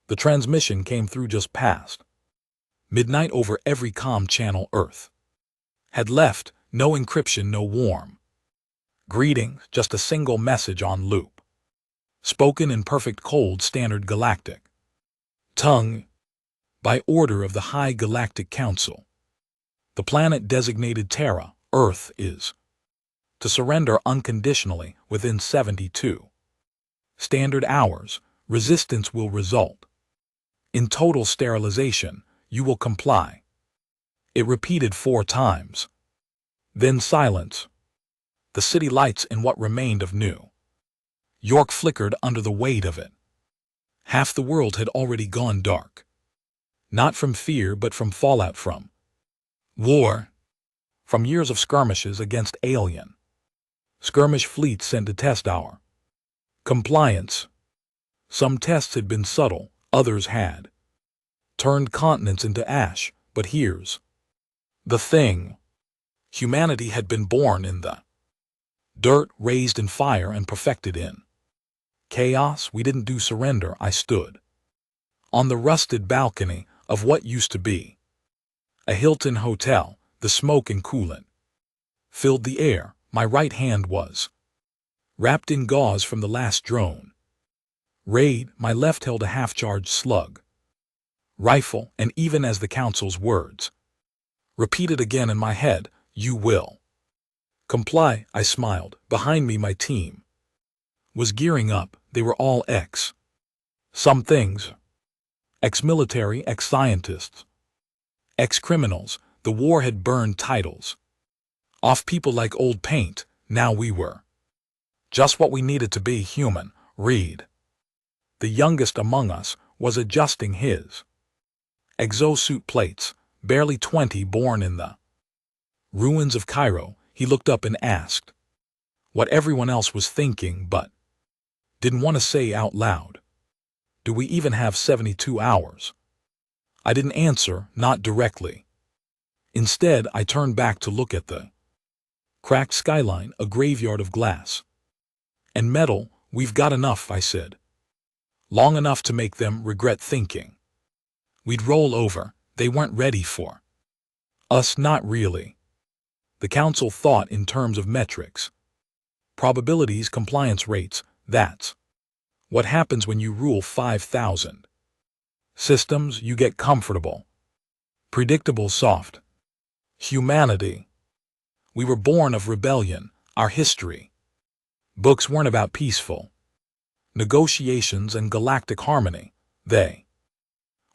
The transmission came through just past midnight over every comm channel Earth had left, no encryption, no warm greetings, just a single message on loop, spoken in perfect cold standard galactic tongue, by order of the High Galactic Council. The planet designated Terra, Earth, is to surrender unconditionally within 72 standard hours. Resistance will result in total sterilization. You will comply. It repeated 4 times. Then silence. The city lights in what remained of New York flickered under the weight of it. Half the world had already gone dark. Not from fear, but from fallout, from war, from years of skirmishes against alien skirmish fleets sent to test our compliance. Some tests had been subtle, others had turned continents into ash, but here's the thing. Humanity had been born in the dirt, raised in fire, and perfected in chaos. We didn't do surrender. I stood on the rusted balcony of what used to be a Hilton hotel. The smoke and coolant filled the air. My right hand was wrapped in gauze from the last drone raid. My left held a half-charged slug rifle, and even as the council's words repeated again in my head, "You will comply," I smiled. Behind me, my team was gearing up. They were all some things. Ex-military, ex-scientists, ex-criminals. The war had burned titles off people like old paint. Now we were just what we needed to be, human. Reed, the youngest among us, was adjusting his exosuit plates, barely 20, born in the ruins of Cairo. He looked up and asked what everyone else was thinking but didn't want to say out loud. "Do we even have 72 hours? I didn't answer, not directly. Instead, I turned back to look at the cracked skyline, a graveyard of glass and metal. "We've got enough," I said. "Long enough to make them regret thinking we'd roll over." They weren't ready for us, not really. The council thought in terms of metrics, probabilities, compliance rates. That's what happens when you rule 5,000 systems. You get comfortable, predictable, soft. Humanity. We were born of rebellion. Our history books weren't about peaceful negotiations and galactic harmony. They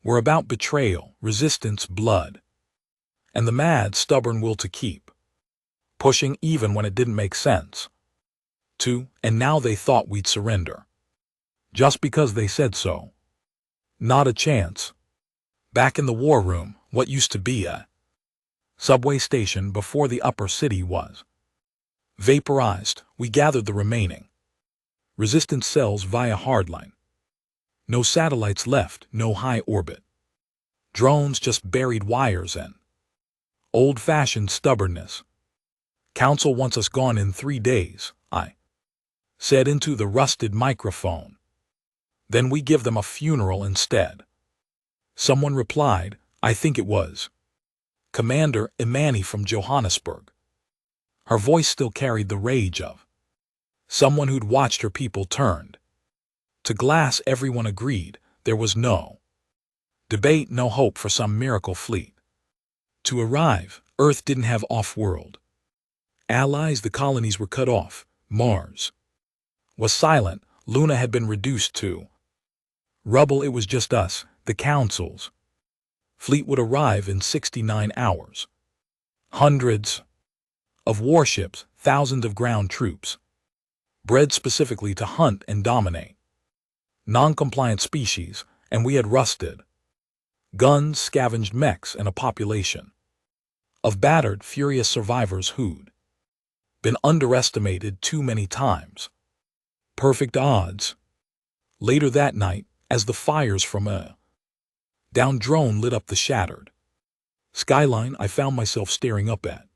were about betrayal, resistance, blood, and the mad, stubborn will to keep pushing even when it didn't make sense to. And now they thought we'd surrender just because they said so. Not a chance. Back in the war room, what used to be a subway station before the upper city was vaporized, we gathered the remaining resistance cells via hardline. No satellites left, no high orbit drones, just buried wires and old-fashioned stubbornness. "Council wants us gone in 3 days," I said into the rusted microphone. "Then we give them a funeral instead." Someone replied, I think it was Commander Imani from Johannesburg. Her voice still carried the rage of someone who'd watched her people turned to glass. Everyone agreed there was no debate, no hope for some miracle fleet to arrive. Earth didn't have off-world allies. The colonies were cut off. Mars was silent. Luna had been reduced to rubble. It was just us. The Council's fleet would arrive in 69 hours. Hundreds of warships, thousands of ground troops, bred specifically to hunt and dominate non-compliant species, and we had rusted guns, scavenged mechs, and a population of battered, furious survivors who'd been underestimated too many times. Perfect odds. Later that night, as the fires from a downed drone lit up the shattered skyline, I found myself staring up at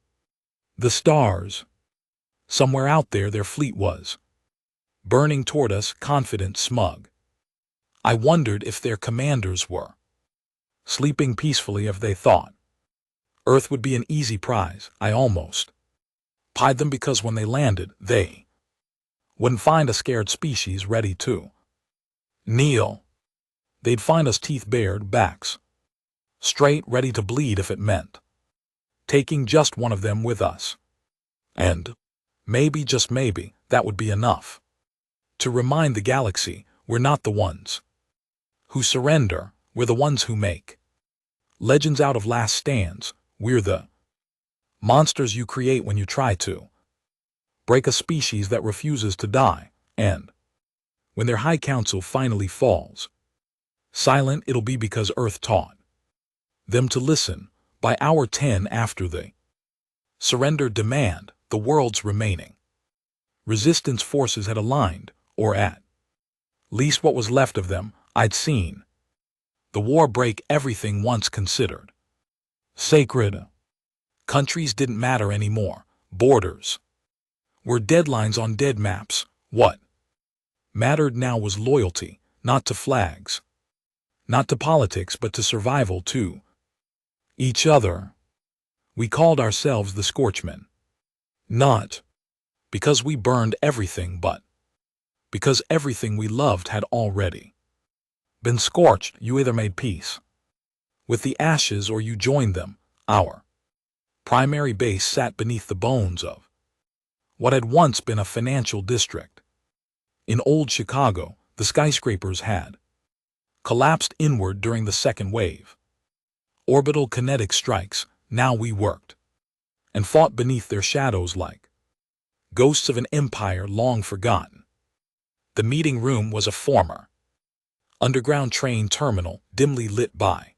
the stars. Somewhere out there, their fleet was burning toward us, confident, smug. I wondered if their commanders were sleeping peacefully if they thought Earth would be an easy prize. I almost pied them because when they landed, they wouldn't find a scared species ready to kneel. They'd find us teeth bared, backs straight, ready to bleed if it meant taking just one of them with us. And maybe, just maybe, that would be enough to remind the galaxy we're not the ones who surrender, we're the ones who make legends out of last stands. We're the monsters you create when you try to break a species that refuses to die, and when their High Council finally falls silent, it'll be because Earth taught them to listen. By hour 10 after the surrender demand, the world's remaining resistance forces had aligned, or at least what was left of them. I'd seen the war break everything once considered sacred. Countries didn't matter anymore. Borders were deadlines on dead maps. What mattered now was loyalty, not to flags, not to politics, but to survival, to each other. We called ourselves the Scorchmen, not because we burned everything, but because everything we loved had already been scorched. You either made peace with the ashes or you joined them. Our primary base sat beneath the bones of what had once been a financial district. In old Chicago, the skyscrapers had collapsed inward during the second wave. Orbital kinetic strikes. Now we worked and fought beneath their shadows like ghosts of an empire long forgotten. The meeting room was a former underground train terminal, dimly lit by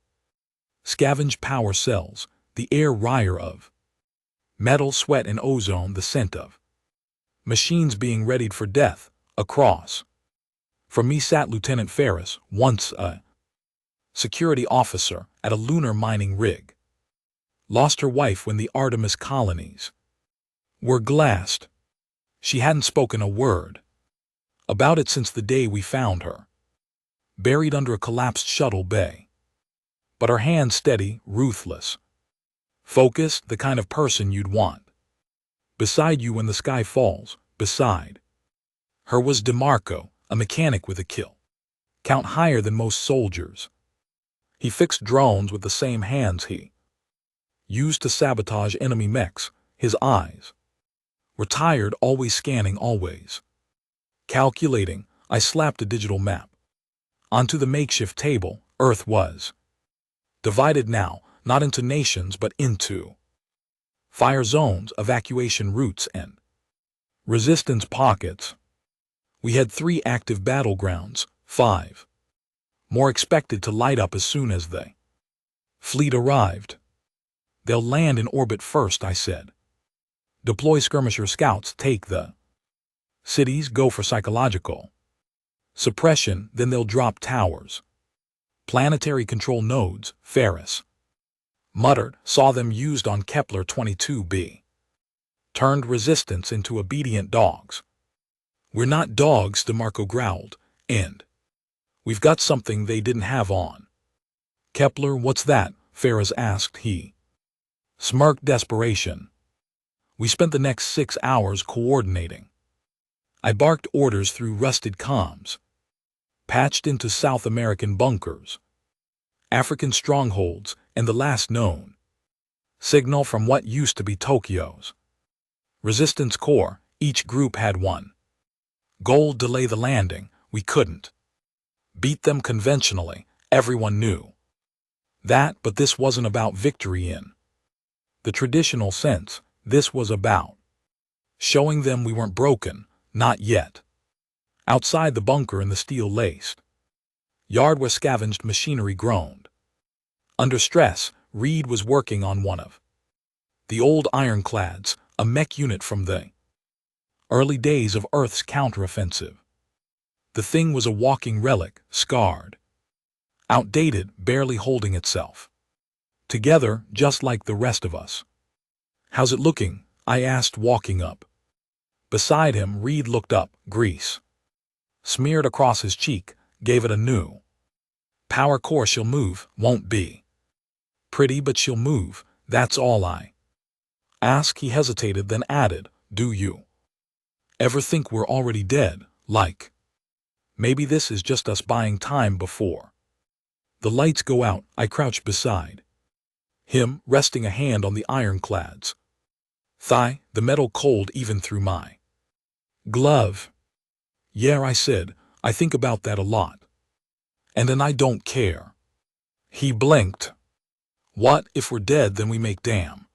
scavenged power cells, the air wire of metal, sweat, and ozone, the scent of machines being readied for death. Across from me sat Lieutenant Ferris, once a security officer at a lunar mining rig. Lost her wife when the Artemis colonies were glassed. She hadn't spoken a word about it since the day we found her buried under a collapsed shuttle bay. But her hands steady, ruthless, focused, the kind of person you'd want beside you when the sky falls. Beside her was DeMarco, a mechanic with a kill count higher than most soldiers. He fixed drones with the same hands he used to sabotage enemy mechs. His eyes were tired, always scanning, always calculating. I slapped a digital map onto the makeshift table. Earth was divided now, not into nations but into fire zones, evacuation routes, and resistance pockets. We had 3 active battlegrounds, 5 more expected to light up as soon as the fleet arrived. They'll land in orbit first, I said. Deploy skirmisher scouts, take the cities, go for psychological suppression, then they'll drop towers. Planetary control nodes, Ferris muttered, saw them used on Kepler 22b. Turned resistance into obedient dogs. We're not dogs, DeMarco growled, and we've got something they didn't have on Kepler. What's that? Ferris asked. He smirked desperation. We spent the next 6 hours coordinating. I barked orders through rusted comms, patched into South American bunkers, African strongholds, and the last known signal from what used to be Tokyo's resistance corps. Each group had one goal: delay the landing. We couldn't beat them conventionally. Everyone knew that, but this wasn't about victory in the traditional sense. This was about showing them we weren't broken, not yet. Outside the bunker in the steel-laced yard where scavenged machinery groaned under stress, Reed was working on one of the old ironclads, a mech unit from the early days of Earth's counteroffensive. The thing was a walking relic, scarred, outdated, barely holding itself together, just like the rest of us. How's it looking? I asked, walking up beside him. Reed looked up, grease smeared across his cheek. gave it a new power core. She'll move, won't be pretty, but she'll move, that's all I ask. He hesitated, then added, do you ever think we're already dead? Like, maybe this is just us buying time before the lights go out. I crouched beside him, resting a hand on the ironclad's thigh, the metal cold even through my glove. Yeah, I said, I think about that a lot. And then I don't care. He blinked. What if we're dead? Then we make damn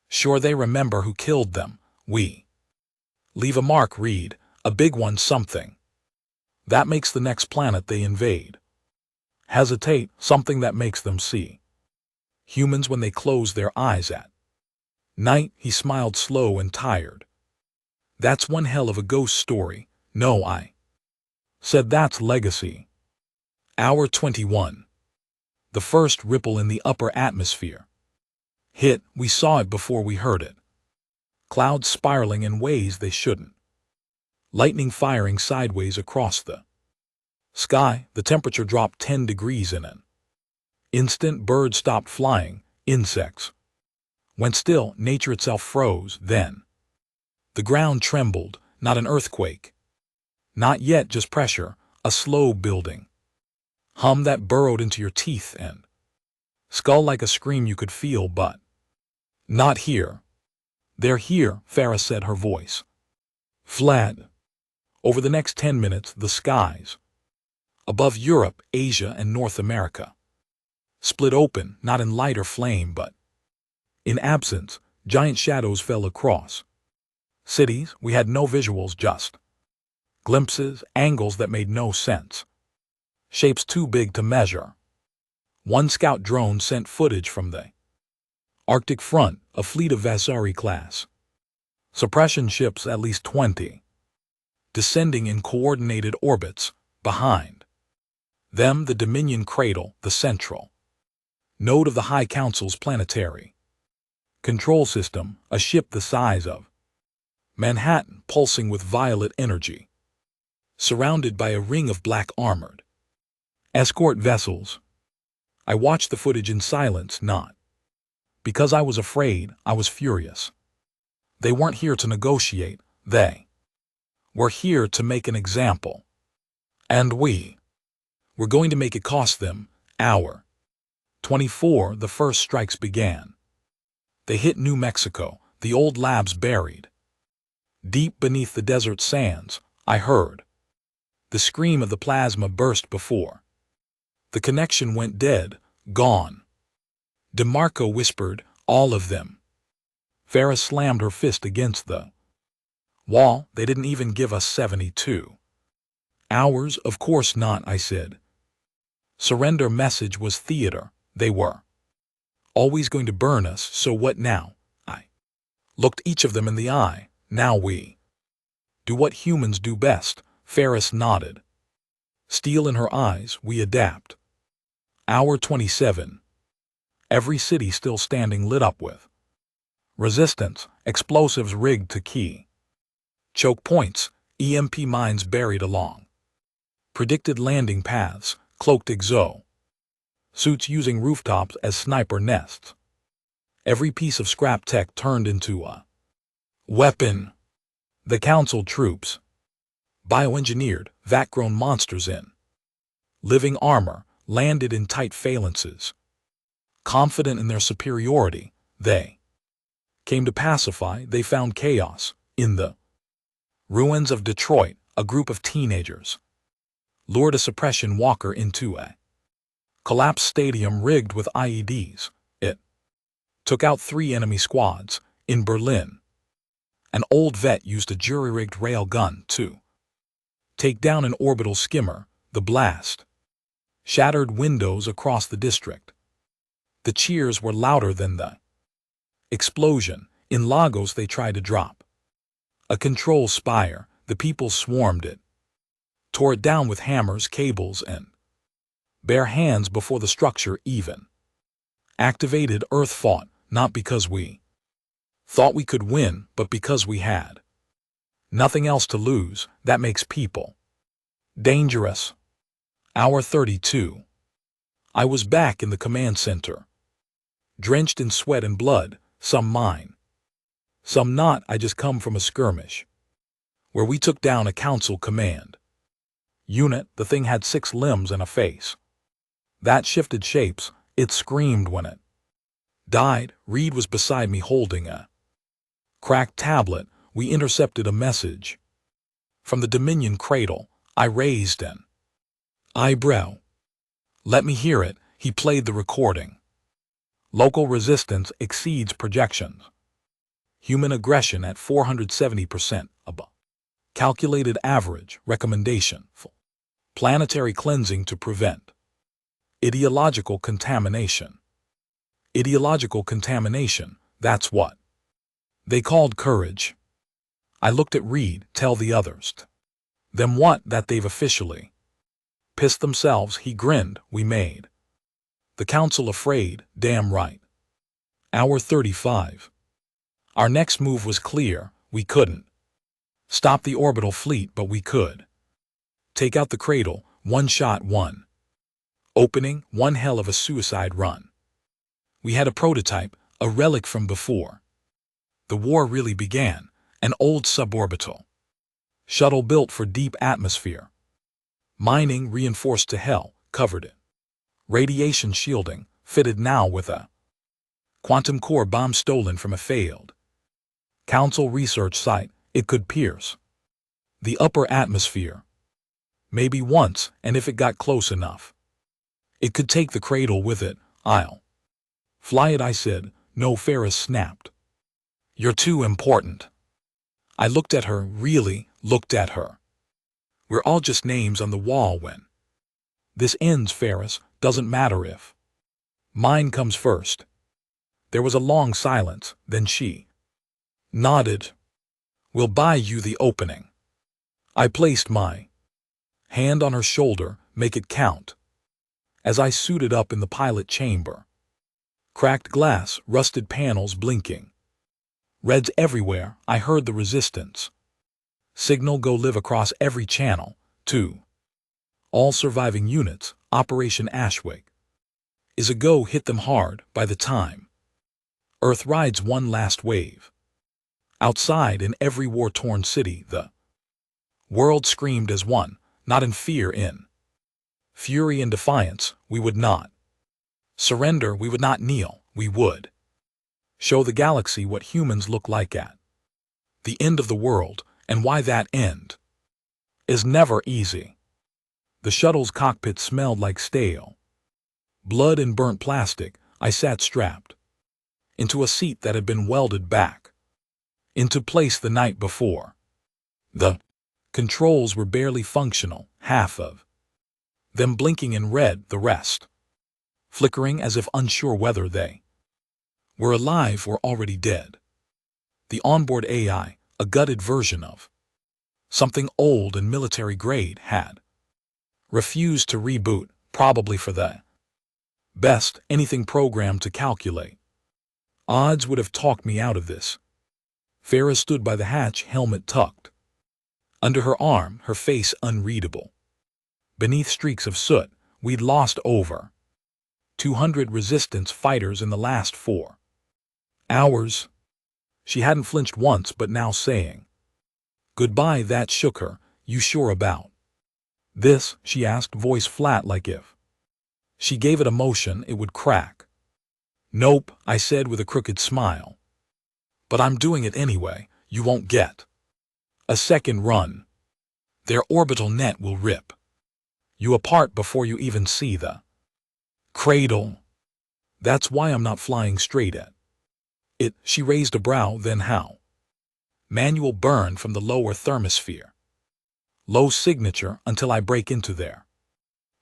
sure they remember who killed them. We leave a mark, read, a big one, something that makes the next planet they invade hesitate, something that makes them see humans when they close their eyes at night. He smiled, slow and tired. That's one hell of a ghost story. No, I said, that's legacy. Hour 21. The first ripple in the upper atmosphere hit. We saw it before we heard it. Clouds spiraling in ways they shouldn't. Lightning firing sideways across the sky. The temperature dropped 10 degrees in an instant. Birds stopped flying. Insects went still. Nature itself froze. Then the ground trembled. Not an earthquake. Not yet, just pressure. A slow building hum that burrowed into your teeth and skull like a scream you could feel, but not here. They're here, Farah said, her voice flat. Over the next 10 minutes, the skies above Europe, Asia, and North America split open, not in light or flame, but in absence. Giant shadows fell across cities. We had no visuals, just glimpses, angles that made no sense, shapes too big to measure. One scout drone sent footage from the Arctic front, a fleet of Vasari-class suppression ships, at least 20, descending in coordinated orbits. Behind them, the Dominion cradle, the central node of the High Council's planetary control system, a ship the size of Manhattan, pulsing with violet energy, surrounded by a ring of black armored escort vessels. I watched the footage in silence, not because I was afraid, I was furious. They weren't here to negotiate, they were here to make an example. And we were going to make it cost them. Hour 24, the first strikes began. They hit New Mexico, the old labs buried deep beneath the desert sands. I heard the scream of the plasma burst before the connection went dead, gone. DeMarco whispered, all of them. Farah slammed her fist against the wall. They didn't even give us 72 hours. Of course not, I said. Surrender message was theater. They were always going to burn us, so what now? I looked each of them in the eye. Now we do what humans do best. Ferris nodded. Steel in her eyes, we adapt. Hour 27. Every city still standing, lit up with resistance, explosives rigged to key choke points, EMP mines buried along predicted landing paths, cloaked exo suits using rooftops as sniper nests. Every piece of scrap tech turned into a weapon. The council troops, bioengineered, vat-grown monsters in living armor, landed in tight phalanxes. Confident in their superiority, they came to pacify. They found chaos in the ruins of Detroit. A group of teenagers lured a suppression walker into a collapsed stadium rigged with IEDs. It took out 3 enemy squads. In Berlin, an old vet used a jury-rigged rail gun to take down an orbital skimmer. The blast shattered windows across the district. The cheers were louder than the explosion. In Lagos, they tried to drop a control spire. The people swarmed it, tore it down with hammers, cables, and bare hands before the structure even activated. Earth fought, not because we thought we could win, but because we had nothing else to lose. That makes people dangerous. Hour 32. I was back in the command center. Drenched in sweat and blood, some mine. Some not. I just come from a skirmish where we took down a council command unit. The thing had 6 limbs and a face that shifted shapes. It screamed when it died. Reed was beside me holding a cracked tablet. We intercepted a message from the Dominion cradle. I raised an eyebrow. Let me hear it. He played the recording. Local resistance exceeds projections. Human aggression at 470% above. Calculated average recommendation for planetary cleansing to prevent ideological contamination. Ideological contamination, that's what they called courage. I looked at Reed. Tell the others. Them what? That they've officially pissed themselves. He grinned. We made the council afraid. Damn right. Hour 35. Our next move was clear. We couldn't stop the orbital fleet, but we could take out the cradle. One shot, one opening. One hell of a suicide run. We had a prototype, a relic from before the war really began, an old suborbital shuttle built for deep atmosphere mining, reinforced to hell, covered in radiation shielding, fitted now with a quantum core bomb stolen from a failed council research site. It could pierce the upper atmosphere maybe once, and if it got close enough, it could take the cradle with it. I'll fly it, I said. No, Ferris snapped. You're too important. I looked at her, really looked at her. We're all just names on the wall when this ends, Ferris. Doesn't matter if mine comes first. There was a long silence, then she nodded. We'll buy you the opening. I placed my hand on her shoulder. Make it count. As I suited up in the pilot chamber, cracked glass, rusted panels blinking, reds everywhere. I heard the resistance signal go live across every channel. 2. All surviving units. Operation Ashwick is a go. Hit them hard. By the time Earth rides one last wave. Outside, in every war-torn city, the world screamed as one, not in fear, in fury and defiance. We would not surrender. We would not kneel. We would show the galaxy what humans look like at the end of the world, and why that end is never easy. The shuttle's cockpit smelled like stale blood and burnt plastic. I sat strapped into a seat that had been welded back into place the night before. The controls were barely functional, half of them blinking in red, the rest flickering as if unsure whether they were alive or already dead. The onboard AI, a gutted version of something old and military grade, had refused to reboot, probably for the best. Anything programmed to calculate odds would have talked me out of this. Farah stood by the hatch, helmet tucked under her arm, her face unreadable beneath streaks of soot. We'd lost over 200 resistance fighters in the last 4 hours. She hadn't flinched once, but now saying goodbye, that shook her. You sure about this? She asked, voice flat, like if she gave it a motion it would crack. Nope, I said with a crooked smile. But I'm doing it anyway. You won't get a second run. Their orbital net will rip you apart before you even see the cradle. That's why I'm not flying straight at it. She raised a brow. Then how? Manual burn from the lower thermosphere. Low signature until I break into their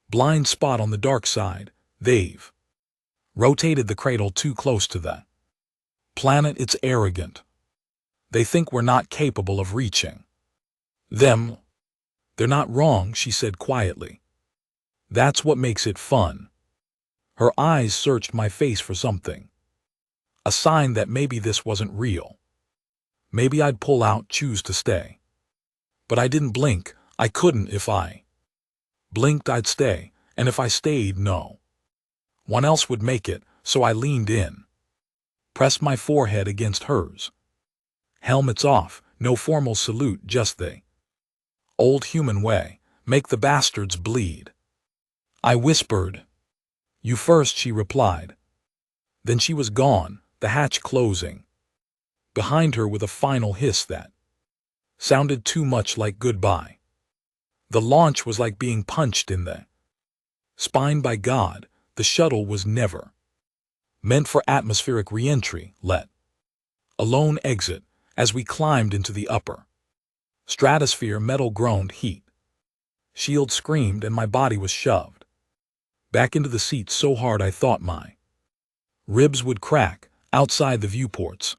blind spot on the dark side. They've rotated the cradle too close to the planet. It's arrogant. They think we're not capable of reaching them. They're not wrong, she said quietly. That's what makes it fun. Her eyes searched my face for something. A sign that maybe this wasn't real. Maybe I'd pull out, choose to stay. But I didn't blink. I couldn't if I Blinked I'd stay, and if I stayed, no one else would make it, so I leaned in. Pressed my forehead against hers. Helmets off, no formal salute, just the old human way, make the bastards bleed. I whispered. You first, she replied. Then she was gone, the hatch closing behind her with a final hiss that sounded too much like goodbye. The launch was like being punched in the spine by God. The shuttle was never meant for atmospheric re-entry, let alone exit. As we climbed into the upper stratosphere, metal groaned, heat shield screamed, and my body was shoved back into the seat so hard I thought my ribs would crack. Outside the viewports,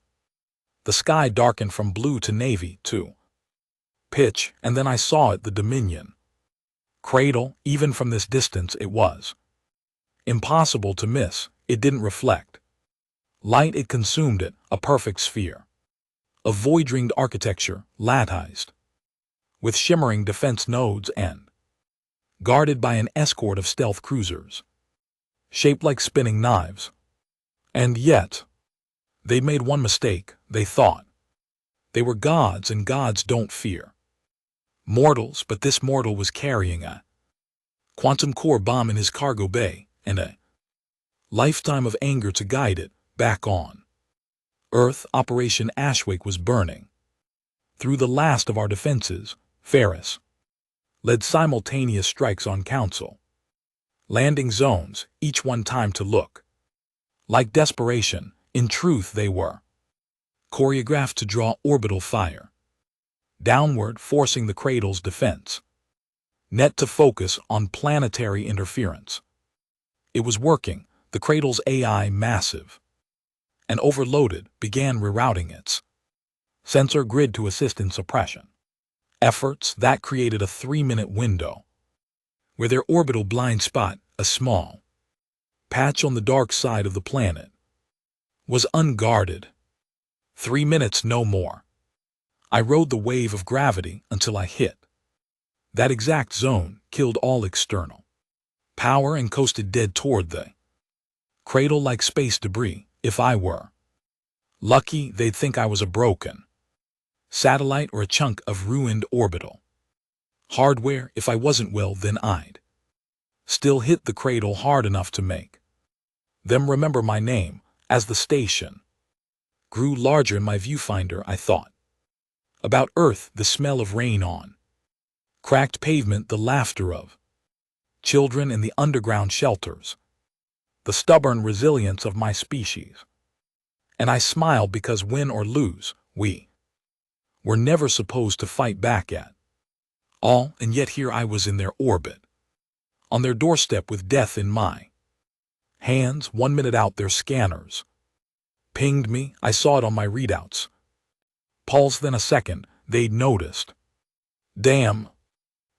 the sky darkened from blue to navy to pitch, and then I saw it, the Dominion cradle. Even from this distance it was impossible to miss. It didn't reflect light, it consumed it, a perfect sphere of void-ringed architecture, latticed with shimmering defense nodes and guarded by an escort of stealth cruisers shaped like spinning knives. And yet they made one mistake. They thought they were gods, and gods don't fear mortals, but this mortal was carrying a quantum core bomb in his cargo bay, and a lifetime of anger to guide it back on Earth. Operation Ashwake was burning through the last of our defenses. Ferris led simultaneous strikes on Council landing zones, each one timed to look like desperation. In truth, they were choreographed to draw orbital fire downward, forcing the cradle's defense net to focus on planetary interference. It was working. The cradle's AI, massive and overloaded, began rerouting its sensor grid to assist in suppression efforts. That created a 3-minute window where their orbital blind spot, a small patch on the dark side of the planet, was unguarded. 3 minutes, no more. I rode the wave of gravity until I hit that exact zone, killed all external power, and coasted dead toward the cradle like space debris. If I were lucky, they'd think I was a broken satellite or a chunk of ruined orbital hardware. If I wasn't, well, then I'd still hit the cradle hard enough to make them remember my name. As the station grew larger in my viewfinder, I thought about Earth, the smell of rain on cracked pavement, the laughter of children in the underground shelters, the stubborn resilience of my species. And I smiled because, win or lose, we were never supposed to fight back at all. And yet here I was in their orbit, on their doorstep with death in my hands. 1 minute out, their scanners pinged me. I saw it on my readouts. Pulse, then a second, they'd noticed. Damn.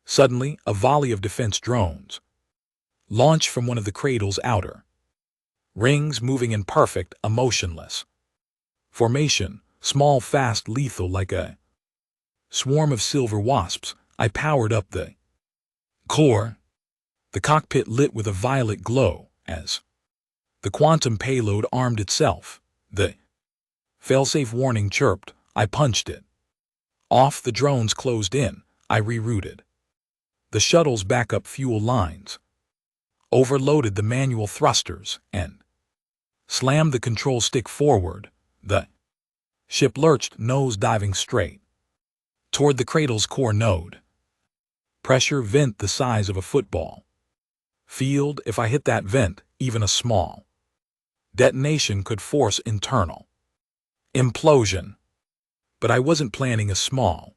Suddenly, a volley of defense drones launched from one of the cradle's outer rings, moving in perfect, emotionless formation, small, fast, lethal, like a swarm of silver wasps. I powered up the core. The cockpit lit with a violet glow as the quantum payload armed itself. The failsafe warning chirped. I punched it off. The drones closed in. I rerouted the shuttle's backup fuel lines, overloaded the manual thrusters, and slammed the control stick forward. The ship lurched, nose diving straight toward the cradle's core node. Pressure vent the size of a football field. If I hit that vent, even a small detonation could force internal implosion. But I wasn't planning a small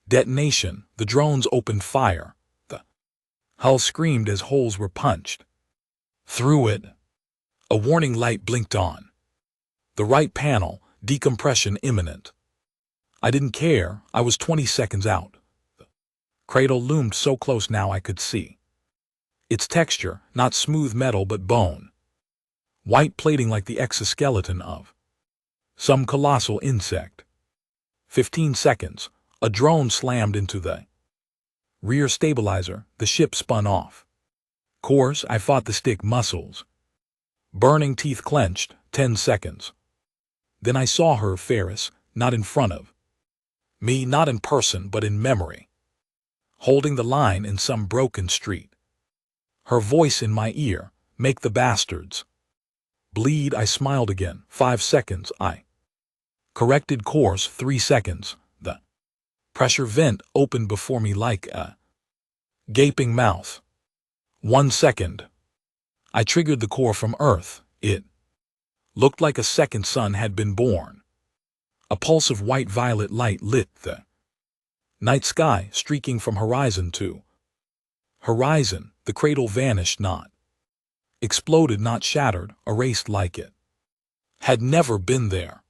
detonation. The drones opened fire. The hull screamed as holes were punched through it. A warning light blinked on the right panel, decompression imminent. I didn't care. I was 20 seconds out. The cradle loomed so close now I could see its texture, not smooth metal but bone. White plating like the exoskeleton of some colossal insect. 15 seconds, a drone slammed into the Rear stabilizer, the ship spun off. Course, I fought the stick muscles. Burning teeth clenched, 10 seconds. Then I saw her, Ferris, not in front of me, not in person, but in memory. Holding the line in some broken street. Her voice in my ear, make the bastards bleed. I smiled again, 5 seconds, I corrected course, 3 seconds, the pressure vent opened before me like a gaping mouth. 1 second. I triggered the core from Earth. It looked like a second sun had been born. A pulse of white-violet light lit the night sky, streaking from horizon to horizon. The cradle vanished, not exploded, not shattered, erased like it had never been there.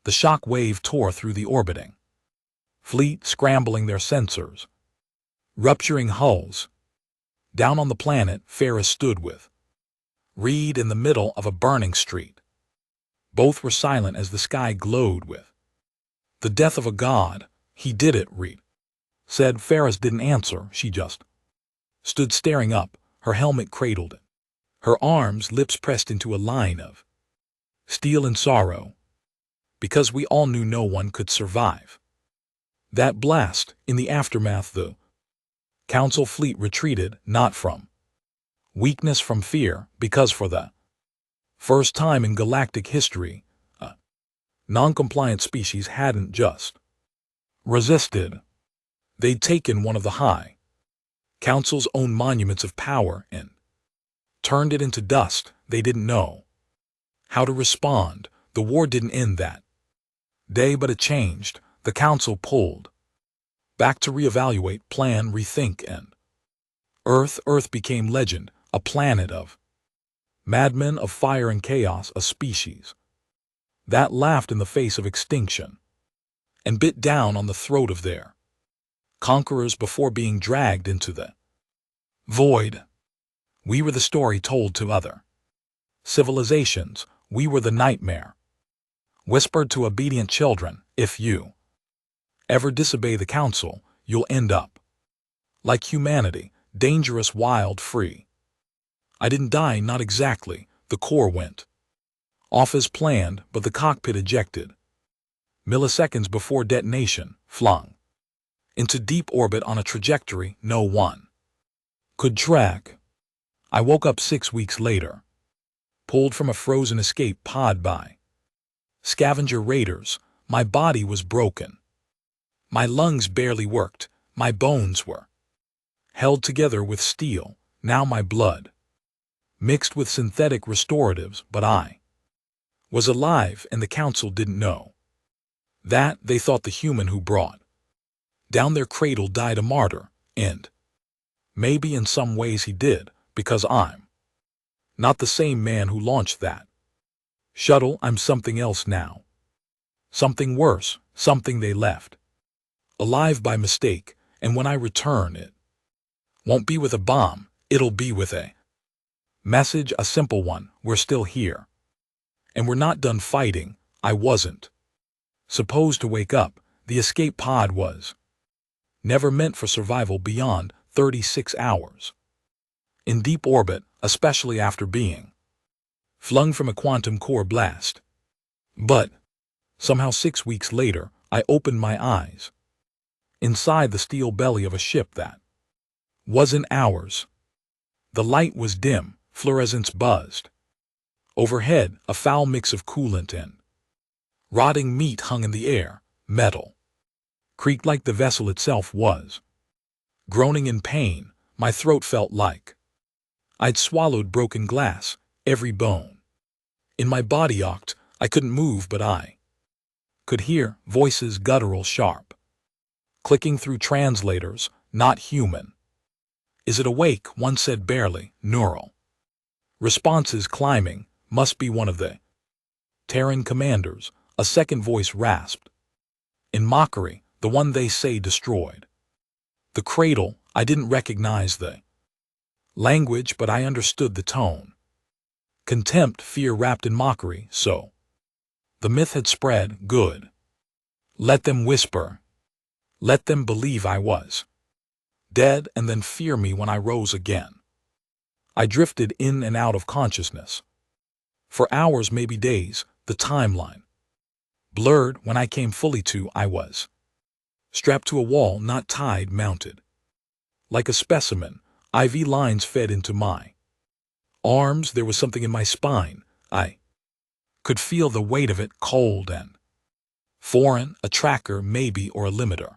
The shock wave tore through the orbiting fleet, scrambling their sensors, rupturing hulls. Down on the planet, Ferris stood with Reed in the middle of a burning street. Both were silent as the sky glowed with the death of a god. He did it, Reed said. Ferris didn't answer. She just stood staring up, her helmet cradled in her arms, lips pressed into a line of steel and sorrow. Because we all knew no one could survive that blast. In the aftermath, the Council fleet retreated, not from weakness, from fear, because for the first time in galactic history, a non-compliant species hadn't just resisted. They'd taken one of the High Council's own monuments of power and turned it into dust. They didn't know how to respond. The war didn't end that day, but it changed. The Council pulled back to reevaluate, plan, rethink, and Earth became legend, a planet of madmen, of fire and chaos, a species that laughed in the face of extinction and bit down on the throat of their conquerors before being dragged into the void. We were the story told to other civilizations. We were the nightmare whispered to obedient children. If you ever disobey the Council, you'll end up like humanity, dangerous, wild, free. I didn't die, not exactly. The core went off as planned, but the cockpit ejected milliseconds before detonation, flung into deep orbit on a trajectory no one could track. I woke up 6 weeks later, pulled from a frozen escape pod by scavenger raiders. My body was broken. My lungs barely worked. My bones were held together with steel. Now my blood mixed with synthetic restoratives, but I was alive, and the Council didn't know that. They thought the human who brought down their cradle died a martyr, and maybe in some ways he did, because I'm not the same man who launched that shuttle. I'm something else now. Something worse, something they left alive by mistake, and when I return, it won't be with a bomb, it'll be with a message, a simple one. We're still here. And we're not done fighting. I wasn't supposed to wake up. The escape pod was never meant for survival beyond 36 hours. In deep orbit, especially after being flung from a quantum core blast. But somehow 6 weeks later, I opened my eyes inside the steel belly of a ship that wasn't ours. The light was dim, fluorescence buzzed. Overhead, a foul mix of coolant and rotting meat hung in the air. Metal creaked like the vessel itself was groaning in pain. My throat felt like I'd swallowed broken glass. Every bone in my body ached. I couldn't move, but I could hear voices, guttural, sharp, clicking through translators. Not human. Is it awake? One said barely. Neural responses climbing. Must be one of the Terran commanders. A second voice rasped in mockery. The one they say destroyed the cradle. I didn't recognize the language, but I understood the tone. Contempt, fear wrapped in mockery. So the myth had spread. Good. Let them whisper. Let them believe I was dead, and then fear me when I rose again. I drifted in and out of consciousness. For hours, maybe days, the timeline blurred. When I came fully to, I was strapped to a wall, not tied, mounted. Like a specimen, IV lines fed into my arms. There was something in my spine. I could feel the weight of it, cold and foreign, a tracker maybe, or a limiter.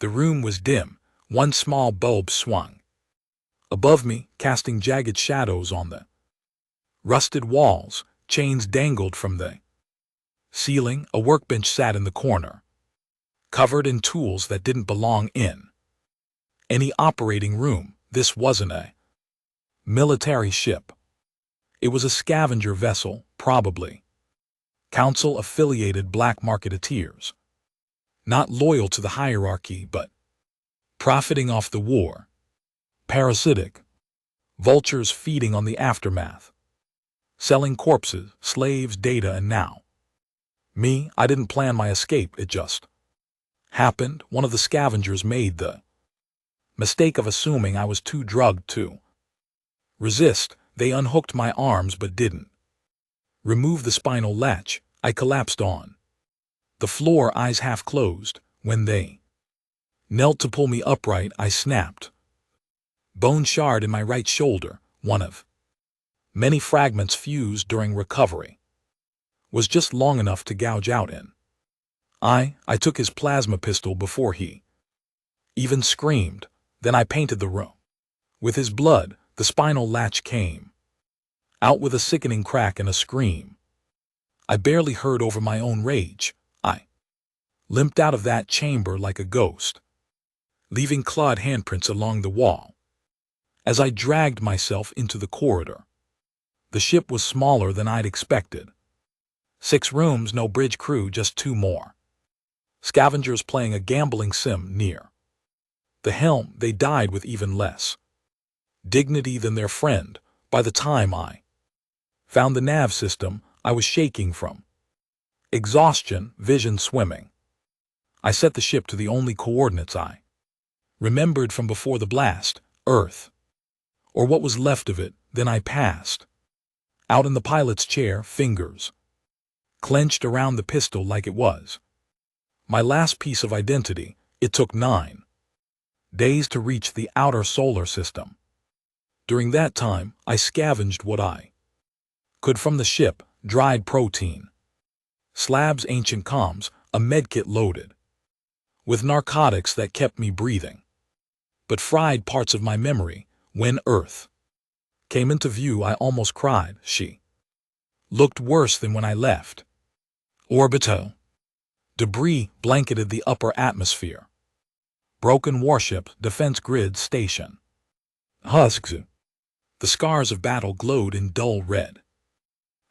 The room was dim. One small bulb swung above me, casting jagged shadows on the rusted walls. Chains dangled from the ceiling. A workbench sat in the corner, covered in tools that didn't belong in any operating room. This wasn't a military ship. It was a scavenger vessel, probably council-affiliated black marketeers, not loyal to the hierarchy but profiting off the war. Parasitic vultures feeding on the aftermath, selling corpses, slaves, data, and now me. I didn't plan my escape, it just happened. One of the scavengers made the mistake of assuming I was too drugged to resist. They unhooked my arms but didn't remove the spinal latch. I collapsed on the floor, eyes half closed. When they knelt to pull me upright, I snapped. Bone shard in my right shoulder, one of many fragments fused during recovery, was just long enough to gouge out in. I took his plasma pistol before he even screamed. Then I painted the room with his blood. The spinal latch came out with a sickening crack and a scream I barely heard over my own rage. I limped out of that chamber like a ghost, leaving clawed handprints along the wall. As I dragged myself into the corridor, the ship was smaller than I'd expected. 6 rooms, no bridge crew, just 2 more scavengers playing a gambling sim near the helm. They died with even less dignity than their friend. By the time I found the nav system, I was shaking from exhaustion, vision swimming. I set the ship to the only coordinates I remembered from before the blast, Earth, or what was left of it. Then I passed out in the pilot's chair, fingers clenched around the pistol like it was my last piece of identity. It took 9 days to reach the outer solar system. During that time, I scavenged what I could from the ship: dried protein slabs, ancient comms, a medkit loaded with narcotics that kept me breathing, but fried parts of my memory. When Earth came into view, I almost cried. She looked worse than when I left. Orbital debris blanketed the upper atmosphere. Broken warships, defense grid station, husks. The scars of battle glowed in dull red.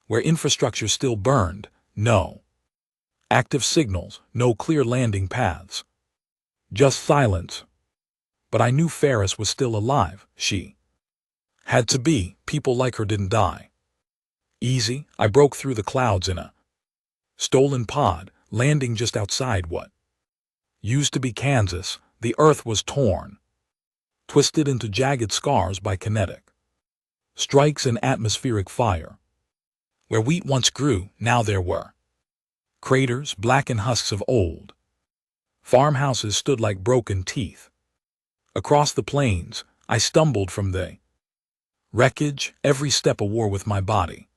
Where infrastructure still burned, no active signals, no clear landing paths. Just silence. But I knew Ferris was still alive. She had to be. People like her didn't die easy. I broke through the clouds in a stolen pod, landing just outside what used to be Kansas. The earth was torn, twisted into jagged scars by kinetic strikes and atmospheric fire. Where wheat once grew, now there were craters, blackened husks of old farmhouses stood like broken teeth. Across the plains, I stumbled from the wreckage, every step a war with my body.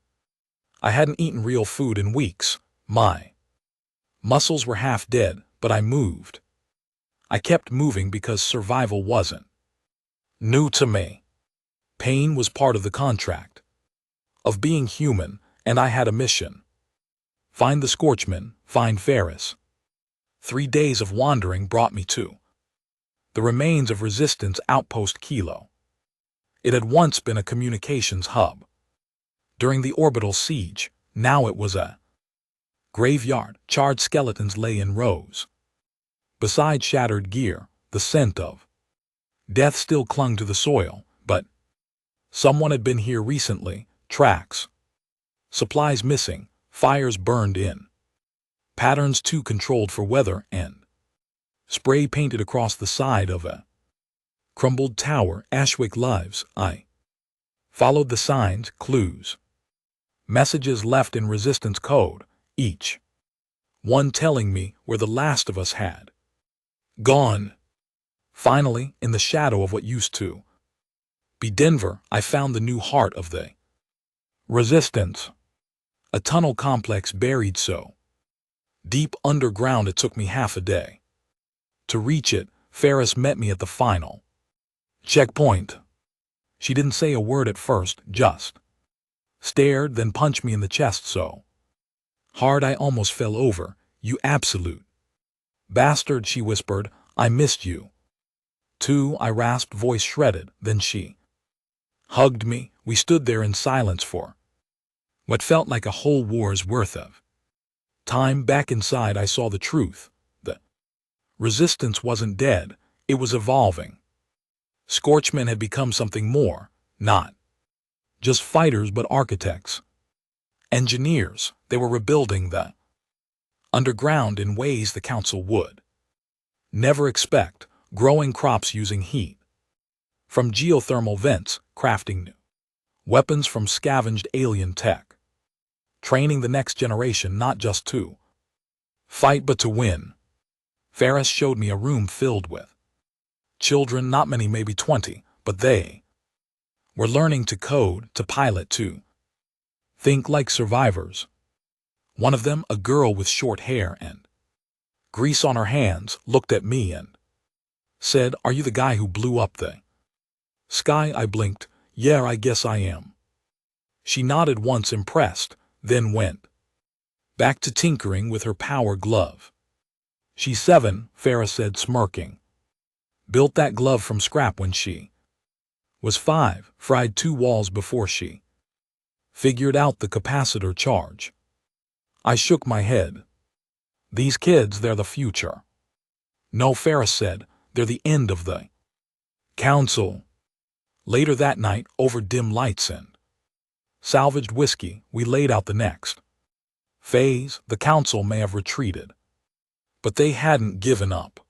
I hadn't eaten real food in weeks. My muscles were half dead, but I moved. I kept moving because survival wasn't new to me. Pain was part of the contract of being human, and I had a mission. Find the Scorchman, find Ferris. 3 days of wandering brought me to the remains of Resistance Outpost Kilo. It had once been a communications hub during the orbital siege. Now it was a graveyard. Charred skeletons lay in rows. Beside shattered gear, the scent of death still clung to the soil, but someone had been here recently. Tracks, supplies missing, fires burned in, patterns too controlled for weather, and spray painted across the side of a Crumbled tower, Ashwick lives, I followed the signs, clues. Messages left in resistance code, each one telling me where the last of us had gone. Finally, in the shadow of what used to be Denver, I found the new heart of the resistance. A tunnel complex buried so deep underground it took me half a day to reach it. Ferris met me at the final checkpoint. She didn't say a word at first, just stared, then punched me in the chest so hard I almost fell over. You absolute bastard, she whispered. I missed you too, I rasped, voice shredded. Then she hugged me. We stood there in silence for what felt like a whole war's worth of time. Back inside, I saw the truth. The resistance wasn't dead, it was evolving. Scorchmen had become something more, not just fighters but architects, engineers. They were rebuilding the underground in ways the council would never expect, growing crops using heat from geothermal vents, crafting new weapons from scavenged alien tech, training the next generation not just to fight but to win. Ferris showed me a room filled with children, not many, maybe 20, but they were learning to code, to pilot, to think like survivors. One of them, a girl with short hair and grease on her hands, looked at me and said, "Are you the guy who blew up the sky?" I blinked. "Yeah, I guess I am." She nodded once, impressed, then went back to tinkering with her power glove. "She's 7, Ferris said, smirking. "Built that glove from scrap when she was 5, fried 2 walls before she figured out the capacitor charge." I shook my head. "These kids, they're the future." "No," Ferris said, "they're the end of the council." Later that night, over dim lights and salvaged whiskey, we laid out the next phase. The council may have retreated, but they hadn't given up.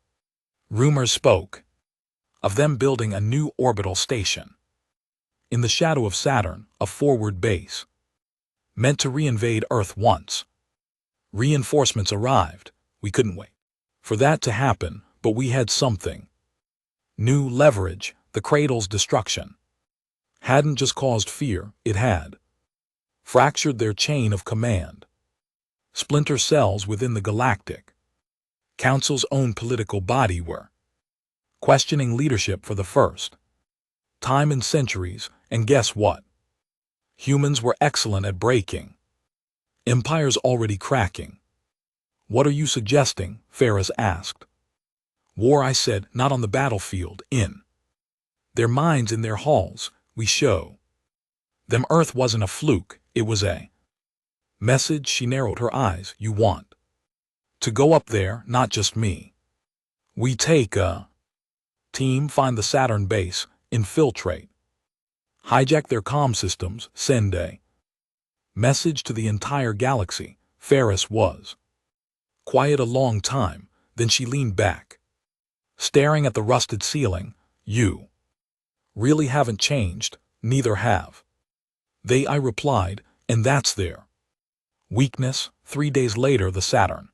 Rumors spoke of them building a new orbital station in the shadow of Saturn, a forward base meant to reinvade Earth once reinforcements arrived. We couldn't wait for that to happen, but we had something new: leverage. The Cradle's destruction hadn't just caused fear, it had fractured their chain of command. Splinter cells within the Galactic Council's own political body were questioning leadership for the first time in centuries, and guess what? Humans were excellent at breaking empires already cracking. "What are you suggesting?" Ferris asked. "War," I said, "not on the battlefield, in their minds, in their halls. We show them Earth wasn't a fluke, it was a message." She narrowed her eyes. "You want to go up there, not just me. We take a team, find the Saturn base, infiltrate, hijack their comm systems, send a message to the entire galaxy." Ferris was quiet a long time, then she leaned back, staring at the rusted ceiling. "You really haven't changed, neither have they," I replied, "and that's their weakness." 3 days later, the Saturn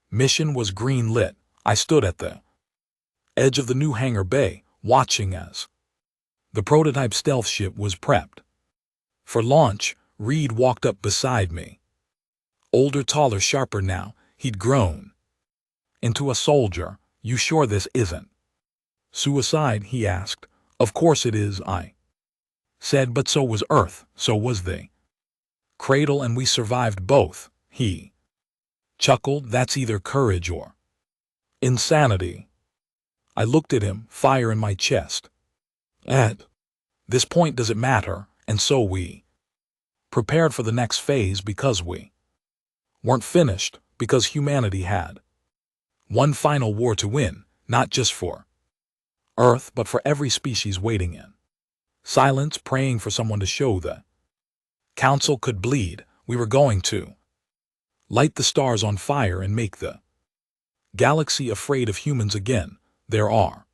mission was green-lit. I stood at the edge of the new hangar bay, watching as the prototype stealth ship was prepped for launch. Reed walked up beside me. Older, taller, sharper now. He'd grown into a soldier. "You sure this isn't suicide?" he asked. "Of course it is," I said, "but so was Earth, so was the Cradle, and we survived both." He chuckled. "That's either courage or insanity." I looked at him, fire in my chest. At this point, does it matter? And so we prepared for the next phase, because we weren't finished, because humanity had one final war to win, not just for Earth, but for every species waiting in silence, praying for someone to show the council could bleed. We were going to light the stars on fire and make the galaxy afraid of humans again. There are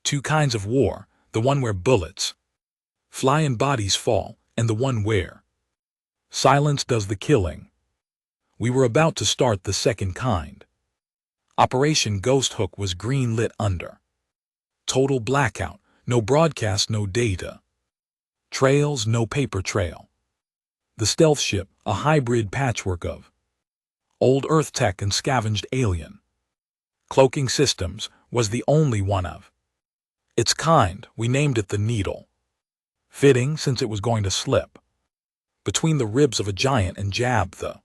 Two kinds of war, the one where bullets fly and bodies fall, and the one where silence does the killing. We were about to start the second kind. Operation Ghost Hook was green-lit under total blackout, no broadcast, no data. Trails, no paper trail. The stealth ship, a hybrid patchwork of old Earth tech and scavenged alien cloaking systems, was the only one of its kind. We named it the Needle. Fitting, since it was going to slip between the ribs of a giant and jab the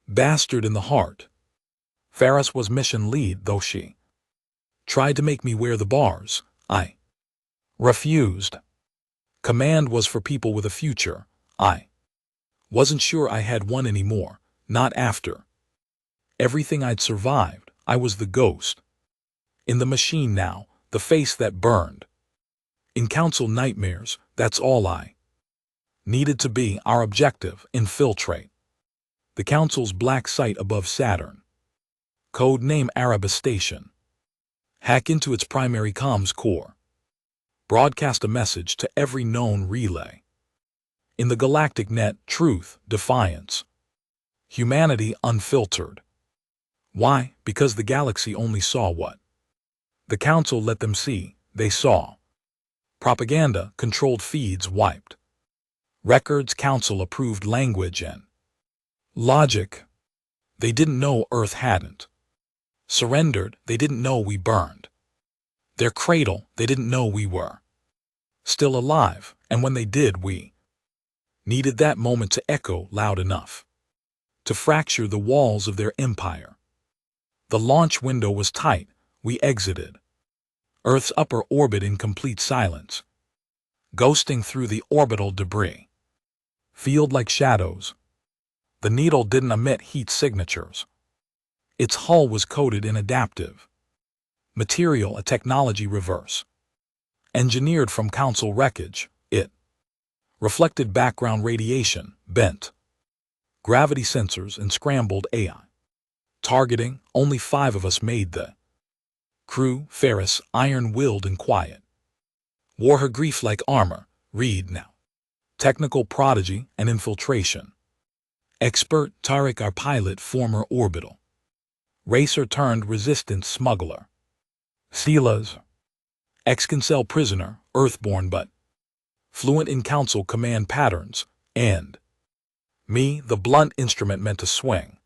bastard in the heart. Ferris was mission lead, though she tried to make me wear the bars. I refused. Command was for people with a future. I wasn't sure I had one anymore, not after everything I'd survived. I was the ghost in the machine now, the face that burned. In council nightmares, that's all I needed to be. Our objective: infiltrate the council's black site above Saturn. Code name Arabis Station. Hack into its primary comms core. Broadcast a message to every known relay. In the galactic net, truth, defiance. Humanity unfiltered. Why? Because the galaxy only saw what the council let them see. They saw propaganda, controlled feeds wiped records, council-approved language and logic. They didn't know Earth hadn't surrendered. They didn't know we burned their cradle. They didn't know we were still alive, and when they did, we needed that moment to echo loud enough to fracture the walls of their empire. The launch window was tight. We exited Earth's upper orbit in complete silence, ghosting through the orbital debris field like shadows. The Needle didn't emit heat signatures. Its hull was coated in adaptive material, a technology reverse engineered from council wreckage. It reflected background radiation, bent gravity sensors, and scrambled AI targeting. Only 5 of us made the crew. Ferris, iron-willed and quiet, wore her grief like armor. Reed now, technical prodigy and infiltration expert. Tariq, our pilot, former orbital racer turned resistance smuggler. Sila's ex-Cancel prisoner, Earthborn but fluent in council command patterns, and me, the blunt instrument meant to swing.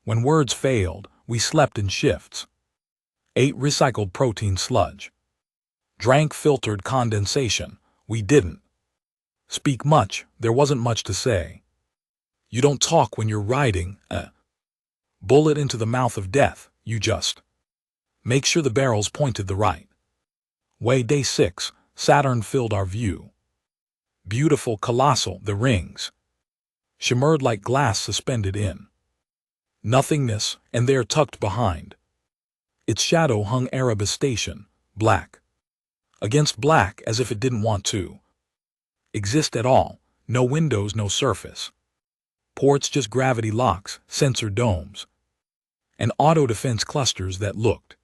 When words failed, we slept in shifts, ate recycled protein sludge, drank filtered condensation. We didn't speak much. There wasn't much to say. You don't talk when you're riding a bullet into the mouth of death. You just make sure the barrel's pointed the right way. Day 6, Saturn filled our view. Beautiful, colossal, the rings shimmered like glass suspended in nothingness, and there, tucked behind its shadow, hung Arabis Station, black against black, as if it didn't want to exist at all. No windows, no surface ports, just gravity locks, sensor domes, and auto-defense clusters that looked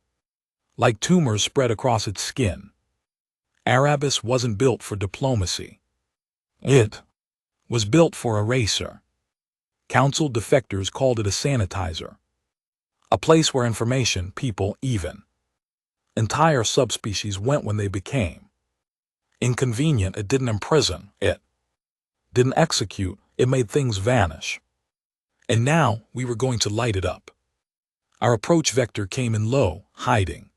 like tumors spread across its skin. Arabis wasn't built for diplomacy. It was built for a racer. Council defectors called it a sanitizer, a place where information, people, even entire subspecies went when they became inconvenient. It didn't imprison. It didn't execute. It made things vanish. And now we were going to light it up. Our approach vector came in low, hiding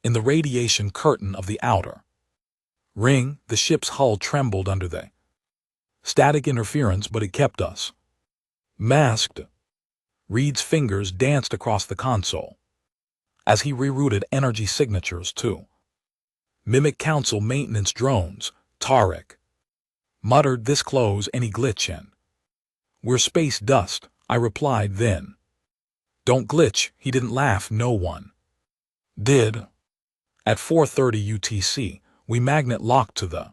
in the radiation curtain of the outer ring. The ship's hull trembled under the static interference, but it kept us masked. Reed's fingers danced across the console as he rerouted energy signatures to mimic council maintenance drones. Tariq muttered, "This close any glitch in. We're space dust," I replied then. "Don't glitch." He didn't laugh. No one did. At 4:30 UTC, we magnet locked to the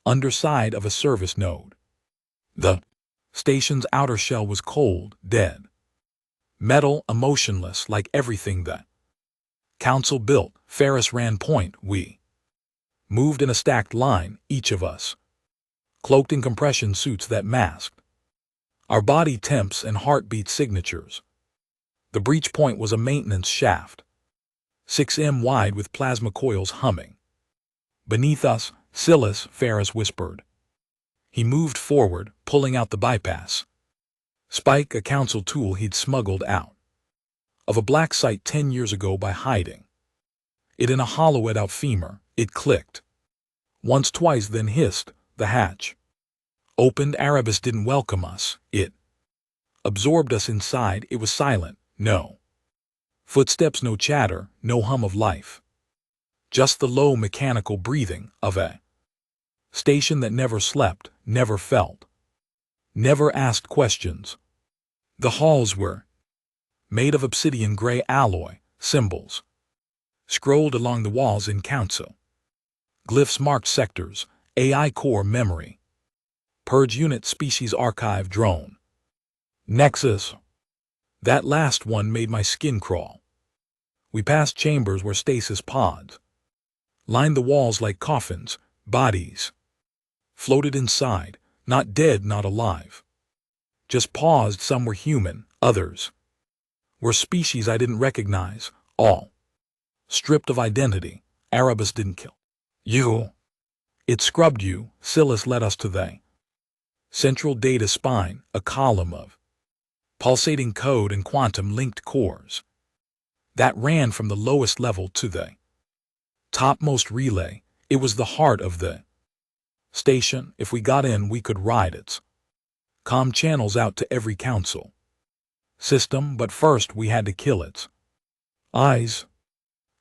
underside of a service node. The station's outer shell was cold, dead metal, emotionless, like everything that Council built, Ferris ran point, we moved in a stacked line, each of us, cloaked in compression suits that masked our body temps and heartbeat signatures. The breach point was a maintenance shaft, 6 m wide with plasma coils humming. Beneath us, Silas, Ferris whispered. He moved forward, pulling out the bypass spike, a council tool he'd smuggled out of a black site 10 years ago by hiding it in a hollow at femur. It clicked once, twice, then hissed. The hatch opened. Erebus didn't welcome us. It absorbed us inside. It was silent. No footsteps, no chatter, no hum of life. Just the low mechanical breathing of a station that never slept, never felt, never asked questions. The halls were made of obsidian gray alloy, symbols scrolled along the walls in council. Glyphs marked sectors, AI core memory, purge unit, species archive, drone, nexus. That last one made my skin crawl. We passed chambers where stasis pods lined the walls like coffins. Bodies floated inside, not dead, not alive, just paused. Some were human, others were species I didn't recognize, all stripped of identity. Erebus didn't kill you. It scrubbed you. Silas led us to the central data spine, a column of pulsating code and quantum-linked cores that ran from the lowest level to the topmost relay. It was the heart of the station. If we got in, we could ride its comm channels out to every council system, but first we had to kill its eyes.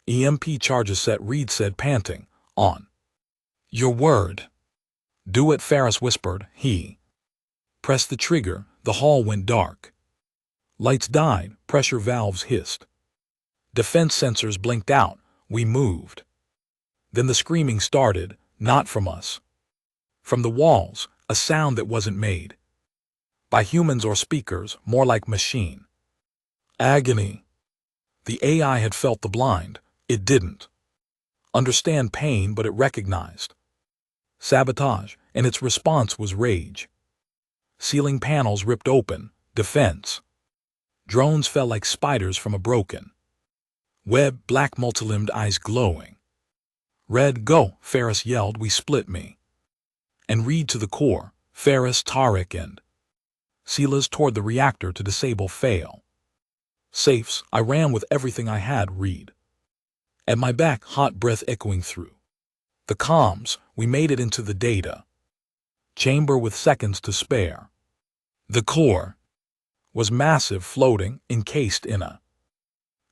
EMP charges set, Reed said, panting. On your word. Do it, Ferris whispered. He pressed the trigger. The hall went dark. Lights died, pressure valves hissed. Defense sensors blinked out. We moved. Then the screaming started, not from us. From the walls, a sound that wasn't made by humans or speakers, more like machine agony. The AI had felt the blind. It didn't understand pain, but it recognized sabotage, and its response was rage. Ceiling panels ripped open, defense drones fell like spiders from a broken web, black multilimbed eyes glowing red. Go, Ferris yelled. We split me and Reed to the core, Ferris, Tariq, and Silas toward the reactor to disable fail safes. I ran with everything I had, Reed at my back, hot breath echoing through the comms. We made it into the data chamber with seconds to spare. The core was massive, floating, encased in a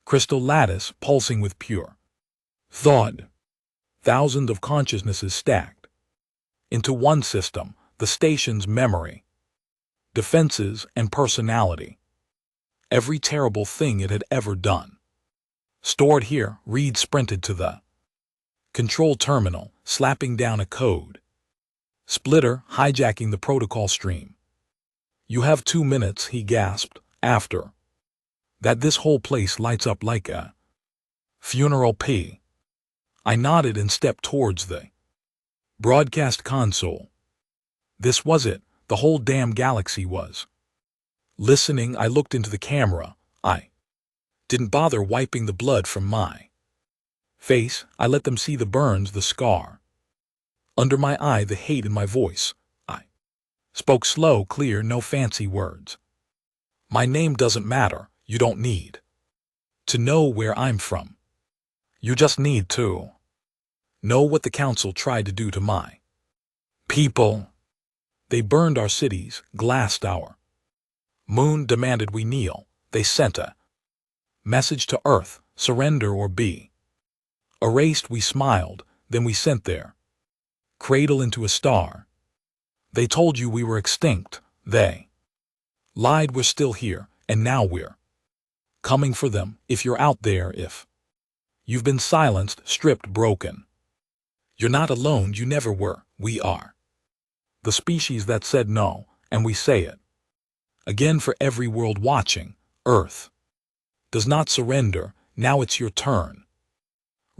crystal lattice, pulsing with pure thought. Thousands of consciousnesses stacked into one system, the station's memory, defenses, and personality. Every terrible thing it had ever done stored here. Reed sprinted to the control terminal, slapping down a code splitter, hijacking the protocol stream. You have 2 minutes, he gasped. After that, this whole place lights up like a funeral. I nodded and stepped towards the broadcast console. This was it. The whole damn galaxy was listening. I looked into the camera. I didn't bother wiping the blood from my face. I let them see the burns, the scar under my eye, the hate in my voice. I spoke slow, clear, no fancy words. My name doesn't matter. You don't need to know where I'm from. You just need to know what the council tried to do to my people. They burned our cities, glassed our moon, demanded we kneel. They sent a message to Earth, surrender or be erased. We smiled, then we sent their cradle into a star. They told you we were extinct. They lied. We're still here, and now we're coming for them. If you're out there, if you've been silenced, stripped, broken, you're not alone. You never were. We are the species that said no, and we say it again for every world watching. Earth does not surrender. Now it's your turn.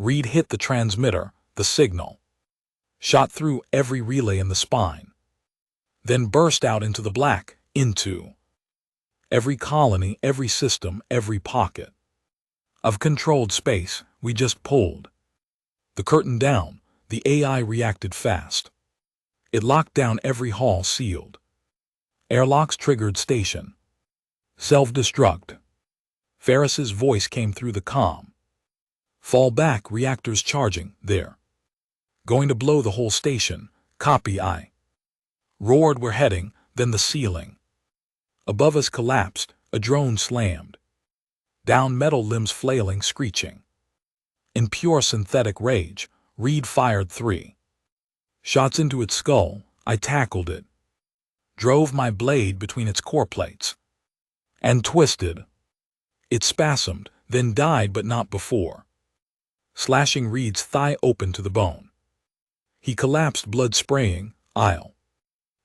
Reed hit the transmitter, the signal. Shot through every relay in the spine. Then burst out into the black, into every colony, every system, every pocket of controlled space. We just pulled the curtain down. The AI reacted fast. It locked down every hall, sealed airlocks, triggered station self-destruct. Ferris's voice came through the comm. Fall back, reactors charging. They're going to blow the whole station. Copy. I roared. We're heading. Then the ceiling above us collapsed. A drone slammed down, metal limbs flailing, screeching. In pure synthetic rage, Reed fired 3 shots into its skull. I tackled it, drove my blade between its core plates, and twisted. It spasmed, then died, but not before slashing Reed's thigh open to the bone. He collapsed, blood spraying. I'll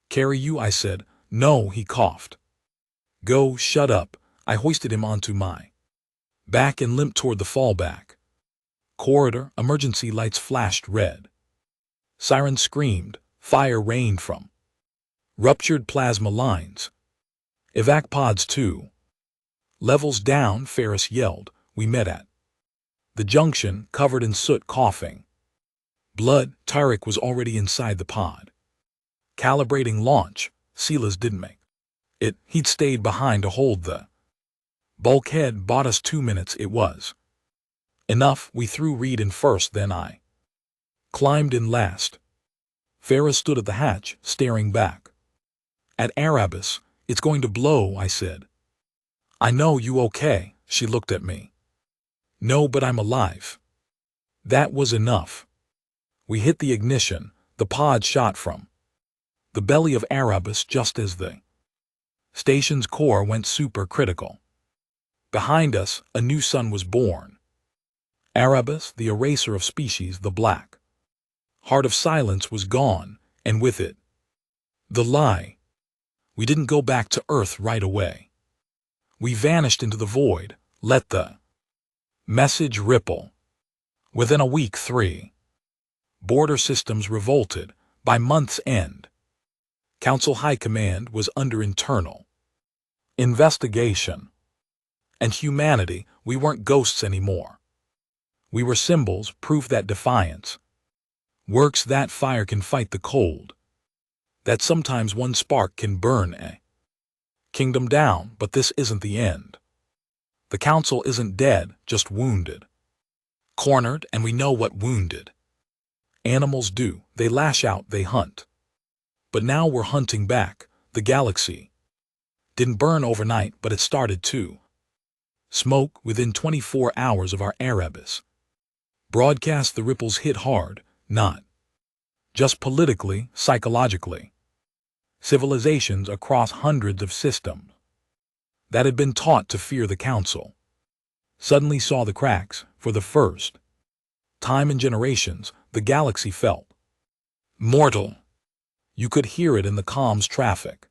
carry you, I said. No, he coughed. Go, shut up. I hoisted him onto my back and limped toward the fallback corridor. Emergency lights flashed red. Sirens screamed. Fire rained from ruptured plasma lines. Evac pods 2 levels down, Ferris yelled. We met at the junction, covered in soot, coughing blood. Tyrek was already inside the pod, calibrating launch. Silas didn't make it. He'd stayed behind to hold the bulkhead. Bought us 2 minutes. It was enough. We threw Reed in first, then I climbed in last. Ferris stood at the hatch, staring back at Erebus. It's going to blow, I said. I know. You okay? She looked at me. No, but I'm alive. That was enough. We hit the ignition. The pod shot from the belly of Erebus just as the station's core went supercritical. Behind us, a new sun was born. Erebus, the eraser of species, the black heart of silence, was gone, and with it, the lie. We didn't go back to Earth right away. We vanished into the void, let the message ripple. Within a week, 3 border systems revolted. By month's end, Council High Command was under internal investigation. And humanity, we weren't ghosts anymore. We were symbols, proof that defiance works, that fire can fight the cold, that sometimes one spark can burn a kingdom down. But this isn't the end. The Council isn't dead, just wounded, cornered, and we know what wounded animals do. They lash out, they hunt. But now we're hunting back. The galaxy didn't burn overnight, but it started to smoke. Within 24 hours of our Erebus broadcast, the ripples hit hard, not just politically, psychologically. Civilizations across hundreds of systems that had been taught to fear the Council suddenly saw the cracks. For the first time in generations, the galaxy felt mortal. You could hear it in the comms traffic,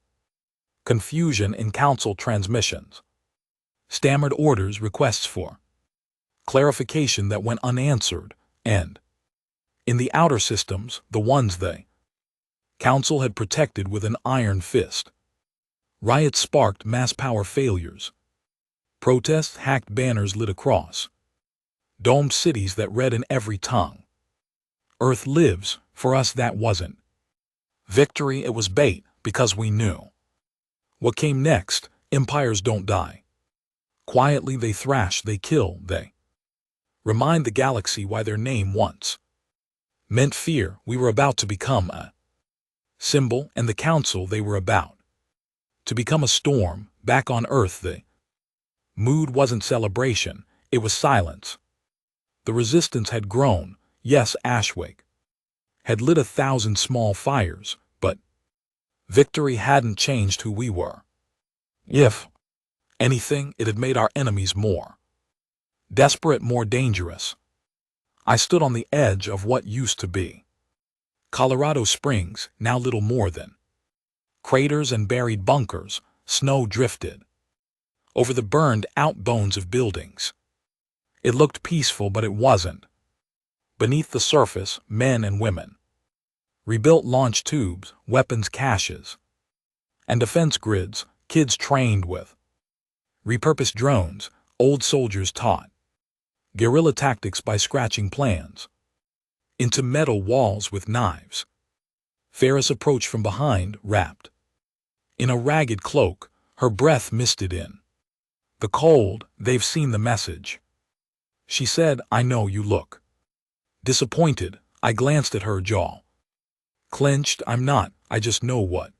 confusion in Council transmissions, stammered orders, requests for clarification that went unanswered, and in the outer systems, the ones the Council had protected with an iron fist, riots sparked, mass power failures, protests, hacked banners lit across domed cities that read in every tongue, Earth lives. For us, that wasn't victory, it was bait, because we knew what came next. Empires don't die quietly, they thrash, they kill, they remind the galaxy why their name once meant fear. We were about to become a symbol, and the Council, they were about to become a storm. Back on Earth, the mood wasn't celebration, it was silence. The resistance had grown. Yes, Ashwick had lit 1,000 small fires, but victory hadn't changed who we were. If anything, it had made our enemies more desperate, more dangerous. I stood on the edge of what used to be Colorado Springs, now little more than craters and buried bunkers. Snow drifted over the burned-out bones of buildings. It looked peaceful, but it wasn't. Beneath the surface, men and women. Rebuilt launch tubes, weapons caches, and defense grids kids trained with. Repurposed drones, old soldiers taught. Guerrilla tactics by scratching plans into metal walls with knives. Ferris approached from behind, wrapped in a ragged cloak, her breath misted in the cold. They've seen the message. She said, I know you look disappointed. I glanced at her jaw clenched. I'm not, I just know what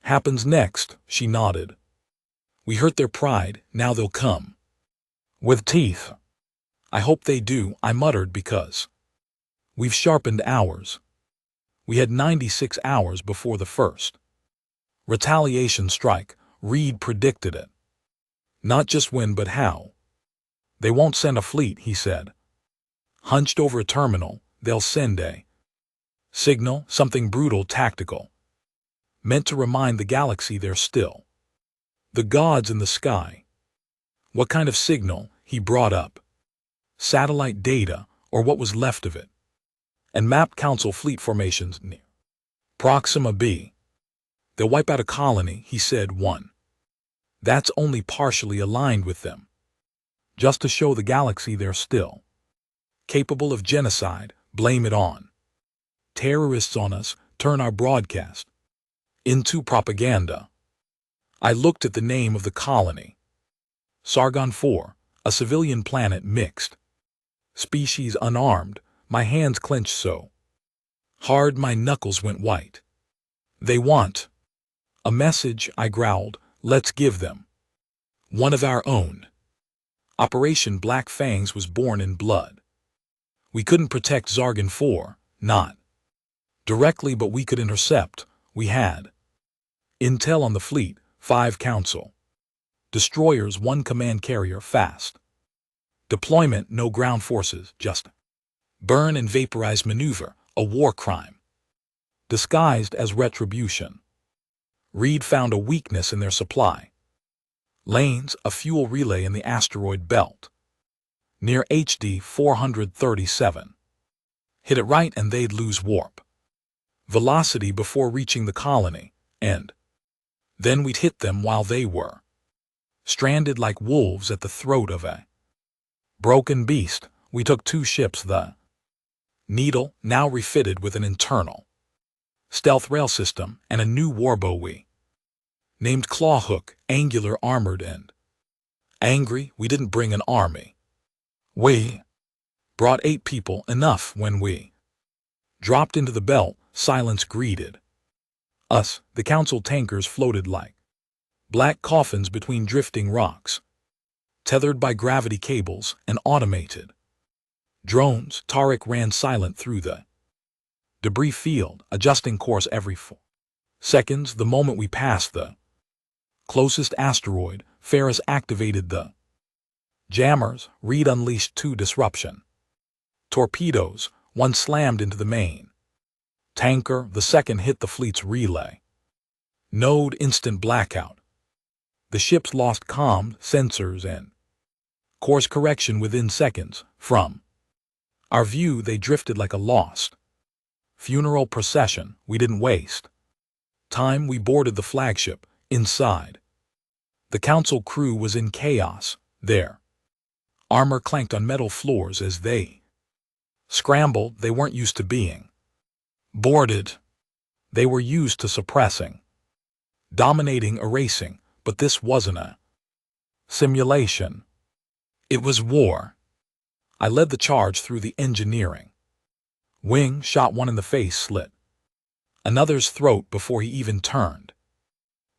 happens next. She nodded. We hurt their pride, now they'll come with teeth. I hope they do, I muttered, because we've sharpened ours. We had 96 hours before the first retaliation strike. Reed predicted it. Not just when, but how. They won't send a fleet, he said. Hunched over a terminal, they'll send a signal, something brutal, tactical, meant to remind the galaxy they're still the gods in the sky. What kind of signal? He brought up satellite data, or what was left of it, and mapped Council fleet formations near Proxima B. They'll wipe out a colony, he said. One that's only partially aligned with them, just to show the galaxy they're still capable of genocide. Blame it on terrorists, on us, turn our broadcast into propaganda. I looked at the name of the colony. Sargon 4, a civilian planet, mixed species, unarmed. My hands clenched so hard my knuckles went white. They want a message, I growled. Let's give them one of our own. Operation Black Fangs was born in blood. We couldn't protect Sargon 4, not directly, but we could intercept. We had intel on the fleet, 5 Council destroyers, 1 command carrier, fast deployment, no ground forces, just burn and vaporize maneuver, a war crime disguised as retribution. Reed found a weakness in their supply lanes, a fuel relay in the asteroid belt near HD 437. Hit it right and they'd lose warp velocity before reaching the colony, and then we'd hit them while they were stranded like wolves at the throat of a broken beast. We took 2 ships, the Needle, now refitted with an internal stealth rail system, and a new warbow we named Clawhook, angular, armored, and angry. We didn't bring an army. We brought 8 people, enough. When we dropped into the belt, silence greeted us. The Council tankers floated like black coffins between drifting rocks, tethered by gravity cables and automated drones. Tarek ran silent through the debris field, adjusting course every 4 seconds. The moment we passed the closest asteroid, Ferris activated the jammers. Reed unleashed 2 disruption torpedoes. 1 slammed into the main tanker, the second hit the fleet's relay node. Instant blackout. The ships lost comm, sensors, and course correction within seconds. From our view, they drifted like a lost funeral procession. We didn't waste time. We boarded the flagship. Inside, the Council crew was in chaos. Their armor clanked on metal floors as they scrambled. They weren't used to being boarded. They were used to suppressing, dominating, erasing. But this wasn't a simulation. It was war. I led the charge through the engineering wing, shot 1 in the face, slit another's throat before he even turned.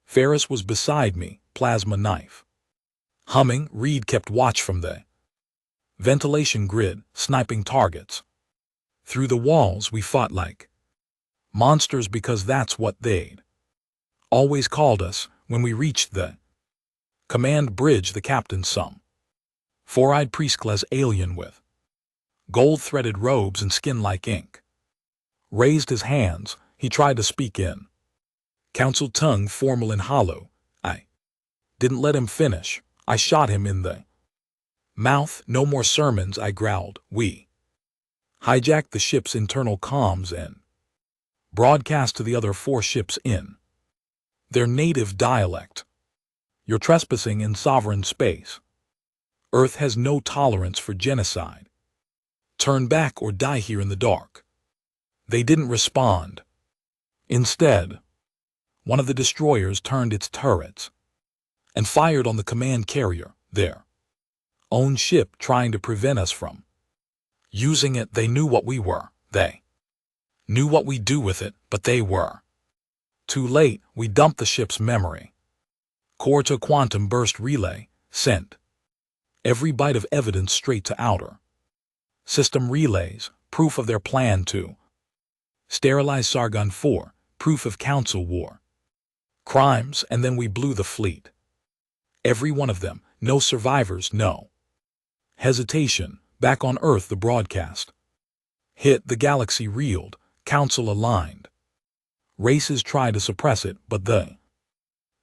Ferris was beside me, plasma knife humming. Reed kept watch from the ventilation grid, sniping targets through the walls. We fought like monsters because that's what they'd always called us. When we reached the command bridge, the captain, some 4-eyed priest-class alien with gold-threaded robes and skin like ink, raised his hands. He tried to speak in Council tongue, formal and hollow. I didn't let him finish. I shot him in the mouth. No more sermons, I growled. We hijacked the ship's internal comms and broadcast to the other 4 ships in their native dialect. You're trespassing in sovereign space. Earth has no tolerance for genocide. Turn back or die here in the dark. They didn't respond. Instead, one of the destroyers turned its turrets and fired on the command carrier, their own ship, trying to prevent us from using it. They knew what we were. They knew what we'd do with it, but they were too late. We dumped the ship's memory core to quantum burst relay, sent every byte of evidence straight to outer system relays, proof of their plan to sterilize Sargon 4, proof of council war crimes, and then we blew the fleet. Every one of them, no survivors, no hesitation. Back on Earth, the broadcast hit. The galaxy reeled, council aligned. Races tried to suppress it, but the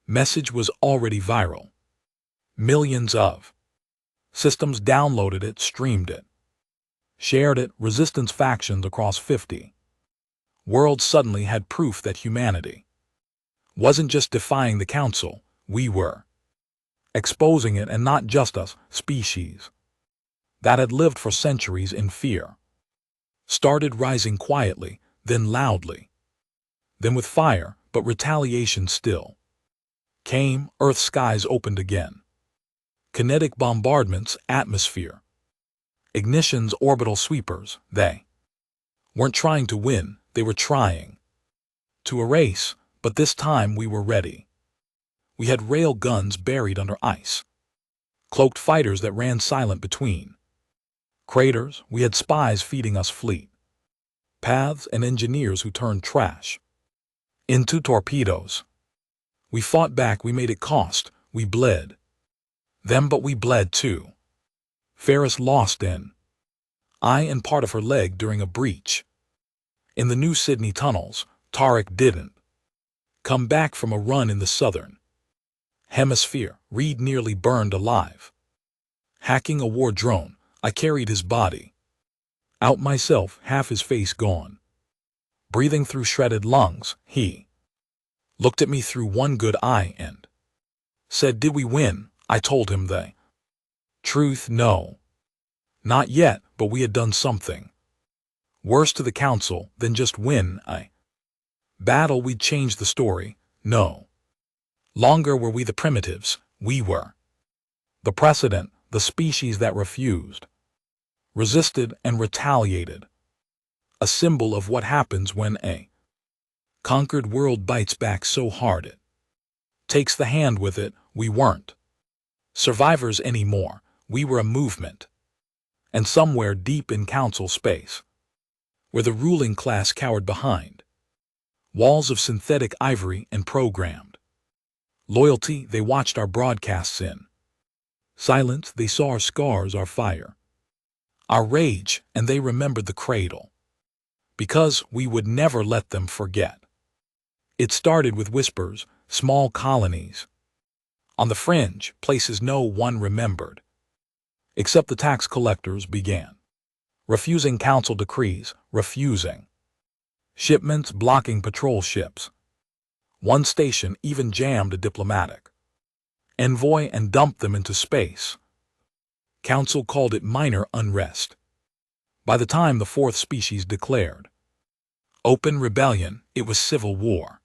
message was already viral. Millions of systems downloaded it, streamed it, shared it. Resistance factions across 50 worlds suddenly had proof that humanity wasn't just defying the council, we were exposing it, and not just us. Species that had lived for centuries in fear started rising quietly, then loudly, then with fire, but retaliation still came. Earth's skies opened again. Kinetic bombardments, atmosphere ignitions, orbital sweepers. They weren't trying to win, they were trying to erase, but this time we were ready. We had rail guns buried under ice, cloaked fighters that ran silent between craters. We had spies feeding us fleet paths and engineers who turned trash into torpedoes. We fought back, we made it cost, we bled them, but we bled too. Ferris lost an eye and part of her leg during a breach in the New Sydney tunnels. Tarek didn't come back from a run in the southern hemisphere. Reed nearly burned alive hacking a war drone. I carried his body out myself, half his face gone, breathing through shredded lungs. He looked at me through one good eye and said, "Did we win?" I told him the truth. No, not yet, but we had done something worse to the council than just win a battle. We'd changed the story. No longer were we the primitives, we were the precedent, the species that refused, resisted, and retaliated. A symbol of what happens when a conquered world bites back so hard it takes the hand with it. We weren't survivors anymore, we were a movement. And somewhere deep in council space, where the ruling class cowered behind walls of synthetic ivory and programmed loyalty, they watched our broadcasts in silence. They saw our scars, our fire, our rage, and they remembered the cradle, because we would never let them forget. It started with whispers, small colonies on the fringe, places no one remembered, except the tax collectors began refusing council decrees, refusing shipments, blocking patrol ships. One station even jammed a diplomatic envoy and dumped them into space. Council called it minor unrest. By the time the 4th species declared open rebellion, it was civil war.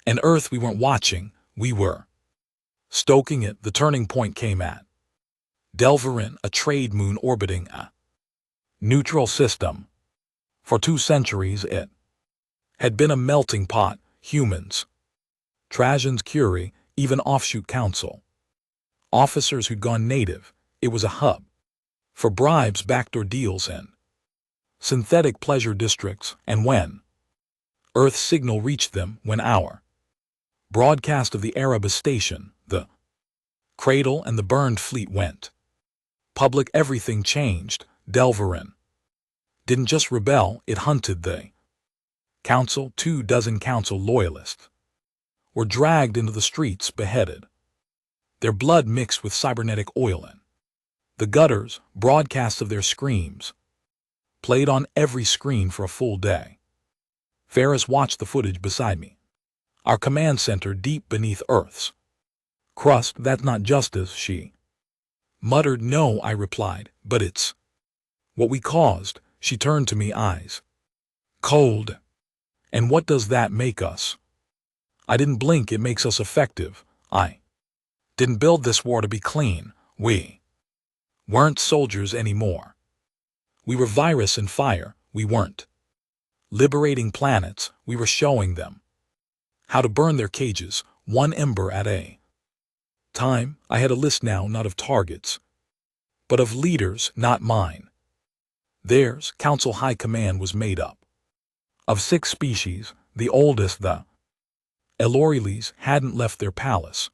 And Earth, we weren't watching, we were stoking it. The turning point came at Delverin, a trade moon orbiting a neutral system. For 2 centuries it had been a melting pot. Humans, Trajan's Curie, even offshoot council officers who'd gone native. It was a hub for bribes, backdoor deals, and synthetic pleasure districts. And when Earth's signal reached them, when our broadcast of the Erebus station, the cradle, and the burned fleet went public, everything changed. Delverin didn't just rebel, it hunted the council. 24 council loyalists were dragged into the streets, beheaded, their blood mixed with cybernetic oil in the gutters. Broadcasts of their screams played on every screen for a full day. Ferris watched the footage beside me. Our command center deep beneath Earth's crust, that's not justice, she muttered. No, I replied, but it's what we caused. She turned to me, eyes cold. And what does that make us? I didn't blink. It makes us effective. I didn't build this war to be clean. We weren't soldiers anymore. We were virus and fire. We weren't liberating planets. We were showing them how to burn their cages, one ember at a time. I had a list now, not of targets, but of leaders, not mine. Theirs. Council High Command was made up of 6 species. The oldest, the Eloriles, hadn't left their palace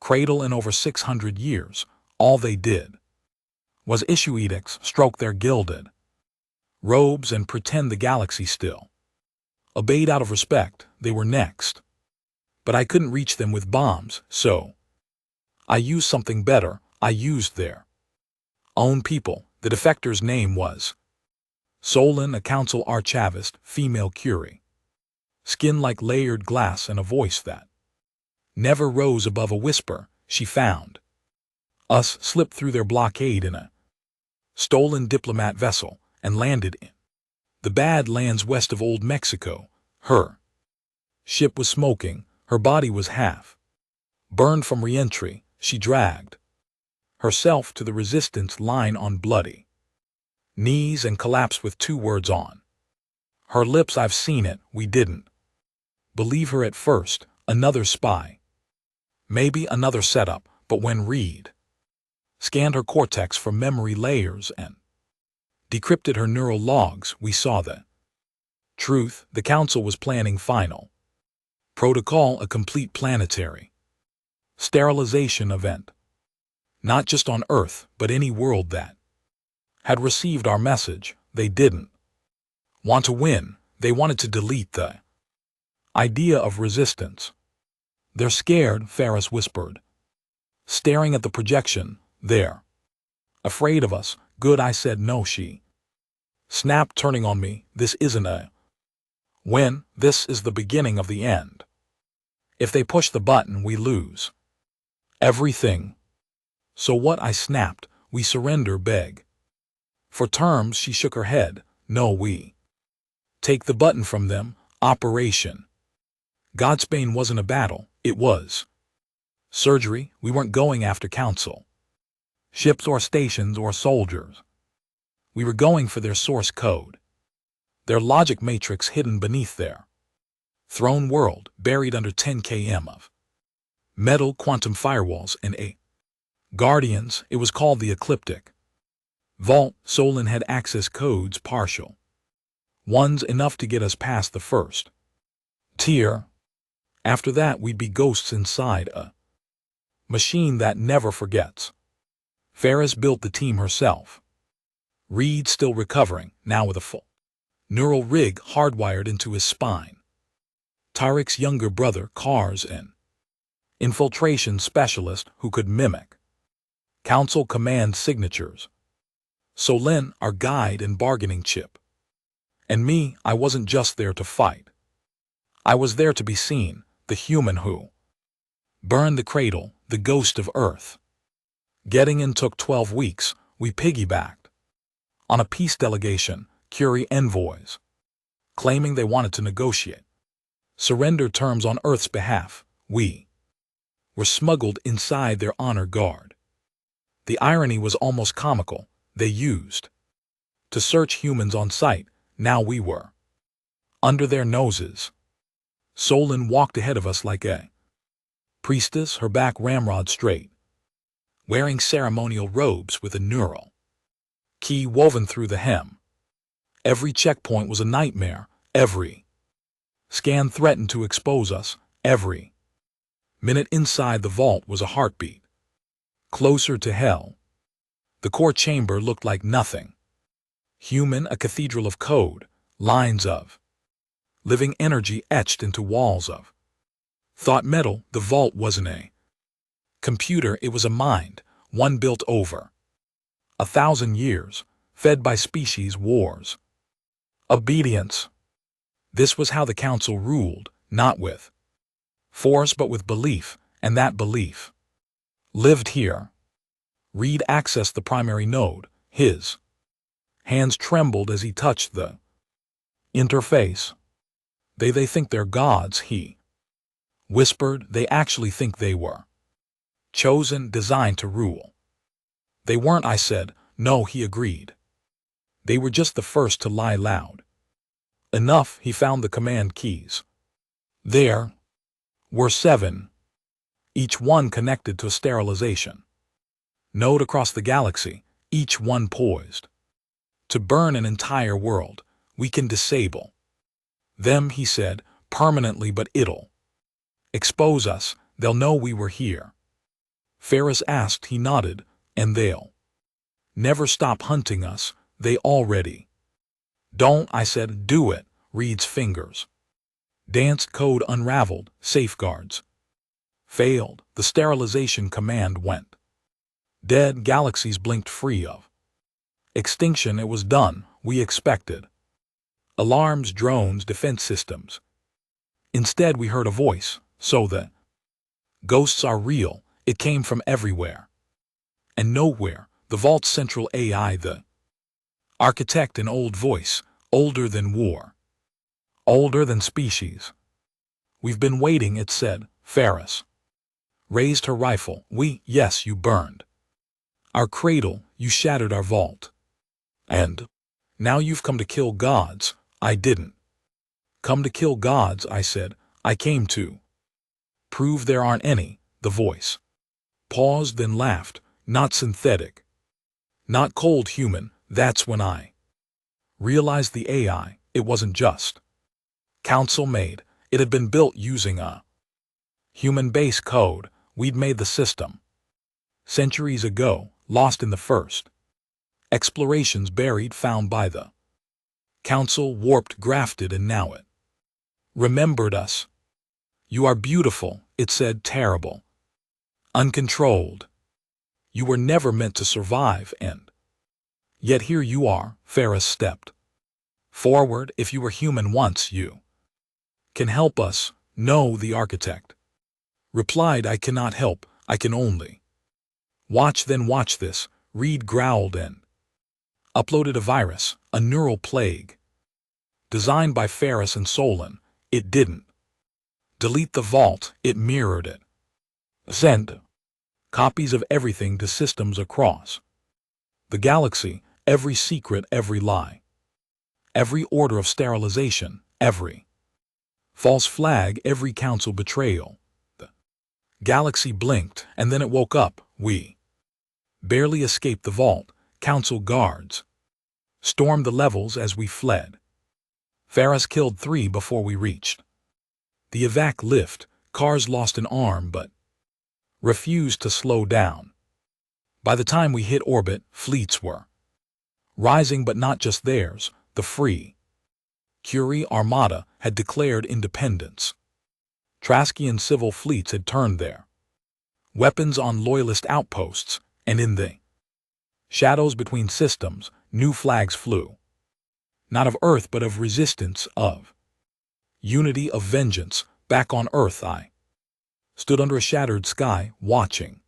cradle in over 600 years. All they did was issue edicts, stroke their gilded robes, and pretend the galaxy still obeyed out of respect. They were next. But I couldn't reach them with bombs, so I used something better. I used their own people. The defector's name was Solon, a council archivist, female Curie. Skin like layered glass and a voice that never rose above a whisper. She found us, slipped through their blockade in a stolen diplomat vessel, and landed in the bad lands west of Old Mexico. Her ship was smoking. Her body was half burned from re-entry. She dragged herself to the resistance line on bloody knees and collapsed with 2 words on her lips. I've seen it. We didn't believe her at first. Another spy. Maybe another setup. But when Reed scanned her cortex for memory layers and decrypted her neural logs, we saw the truth. The council was planning final protocol, a complete planetary sterilization event. Not just on Earth, but any world that had received our message. They didn't want to win. They wanted to delete the idea of resistance. They're scared, Ferris whispered, staring at the projection. They're afraid of us. Good, I said. No, she snapped, turning on me. This isn't a win. This is the beginning of the end. If they push the button, we lose everything. So what? I snapped. We surrender, beg for terms. She shook her head. No, we take the button from them. Operation Godsbane wasn't a battle. It was surgery. We weren't going after council ships or stations or soldiers. We were going for their source code, their logic matrix hidden beneath their throne world, buried under 10 km of metal quantum firewalls and a guardians. It was called the Ecliptic Vault. Solon had access codes, partial ones, enough to get us past the first tier. After that, we'd be ghosts inside a machine that never forgets. Ferris built the team herself. Reed still recovering, now with a full neural rig hardwired into his spine. Tarek's younger brother, Cars, an infiltration specialist who could mimic council command signatures. Solon, our guide and bargaining chip. And me, I wasn't just there to fight. I was there to be seen, the human who burned the cradle, the ghost of Earth. Getting in took 12 weeks. We piggybacked on a peace delegation, Curie envoys, claiming they wanted to negotiate surrender terms on Earth's behalf. We were smuggled inside their honor guard. The irony was almost comical. They used to search humans on sight. Now we were under their noses. Solon walked ahead of us like a priestess, her back ramrod straight, wearing ceremonial robes with a neural key woven through the hem. Every checkpoint was a nightmare. Every scan threatened to expose us. Every minute inside the vault was a heartbeat closer to hell. The core chamber looked like nothing human, a cathedral of code, lines of living energy etched into walls of thought metal. The vault wasn't a computer, it was a mind, one built over 1,000 years. fed by species wars. Obedience. This was how the council ruled, not with force but with belief, and that belief lived here. Reed accessed the primary node. His hands trembled as he touched the interface. They think they're gods, he whispered. They actually think they were chosen, designed to rule. They weren't, I said. No, he agreed. They were just the first to lie loud. Enough, he found the command keys. There were 7, each one connected to a sterilization node across the galaxy, each one poised to burn an entire world. We can disable them, he said, permanently, but it'll expose us. They'll know we were here. Ferris asked. He nodded. And they'll never stop hunting us. They already don't, I said. Do it. Reed's fingers danced. Code unraveled. Safeguards failed. The sterilization command went dead. Galaxies blinked free of extinction. It was done. We expected alarms, drones, defense systems. Instead, we heard a voice. So the ghosts are real. It came from everywhere and nowhere. The vault's central AI, the architect, an old voice, older than war, older than species. We've been waiting, it said. Ferris raised her rifle. Yes, you burned our cradle, you shattered our vault. And now you've come to kill gods. I didn't come to kill gods, I said. I came to prove there aren't any. The voice paused, then laughed. Not synthetic, not cold, human. That's when I realized the AI, it wasn't just council made. It had been built using a human base code. We'd made the system centuries ago, lost in the first explorations, buried, found by the council, warped, grafted, and now it remembered us. You are beautiful, it said. Terrible, uncontrolled. You were never meant to survive, and yet here you are. Ferris stepped forward. If you were human once, you can help us. No, the architect replied. I cannot help. I can only watch. Then watch this. Reed growled and uploaded a virus, a neural plague, designed by Ferris and Solon. It didn't delete the vault, it mirrored it. Send copies of everything to systems across the galaxy, every secret, every lie, every order of sterilization, every false flag, every council betrayal. The galaxy blinked, and then it woke up. We barely escaped the vault. Council guards stormed the levels as we fled. Ferris killed 3 before we reached the evac lift. Cars lost an arm but refused to slow down. By the time we hit orbit, fleets were rising, but not just theirs. The Free Curie Armada had declared independence. Traskian civil fleets had turned their weapons on loyalist outposts, and in the shadows between systems, new flags flew. Not of Earth, but of resistance, of unity, of vengeance. Back on Earth, I stood under a shattered sky, watching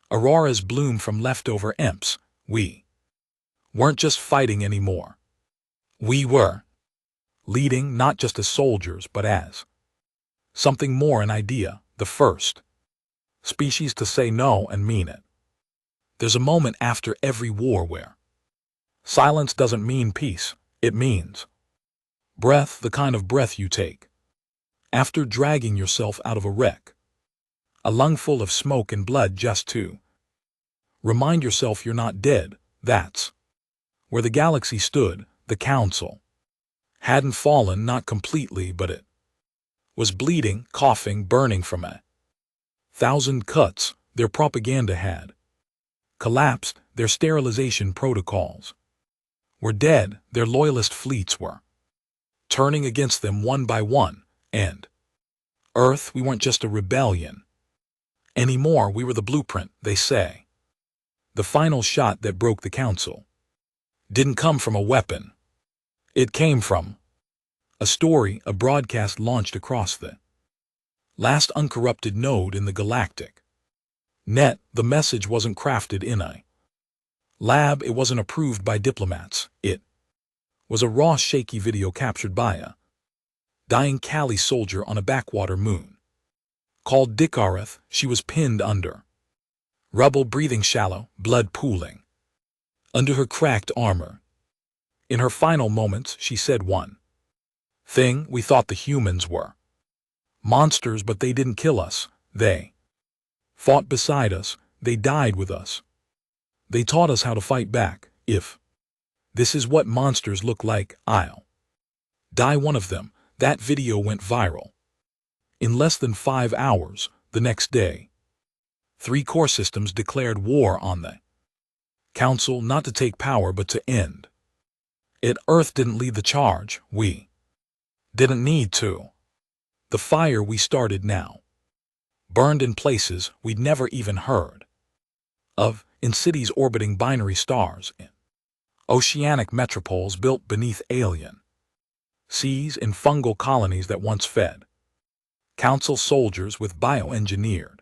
auroras bloom from leftover EMPs. We weren't just fighting anymore. We were leading, not just as soldiers, but as something more, an idea, the first species to say no and mean it. There's a moment after every war where silence doesn't mean peace, it means breath, the kind of breath you take after dragging yourself out of a wreck. A lungful of smoke and blood just to remind yourself you're not dead. That's where the galaxy stood. The council hadn't fallen, not completely, but it was bleeding, coughing, burning from 1,000 cuts. Their propaganda had collapsed. Their sterilization protocols were dead. Their loyalist fleets were turning against them one by one. And Earth, we weren't just a rebellion anymore. We were the blueprint, they say. The final shot that broke the council didn't come from a weapon. It came from a story, a broadcast launched across the last uncorrupted node in the Galactic net. The message wasn't crafted in a lab, it wasn't approved by diplomats. It was a raw, shaky video captured by a dying Kali soldier on a backwater moon. Called Dikareth, she was pinned under rubble, breathing shallow, blood pooling under her cracked armor. In her final moments, she said one thing: we thought the humans were monsters, but they didn't kill us. They fought beside us. They died with us. They taught us how to fight back. If this is what monsters look like, I'll die one of them. That video went viral. In less than 5 hours, the next day, 3 core systems declared war on the Council, not to take power but to end it. Earth didn't lead the charge. We didn't need to. The fire we started now burned in places we'd never even heard of, in cities orbiting binary stars, in oceanic metropoles built beneath alien seas, in fungal colonies that once fed Council soldiers with bioengineered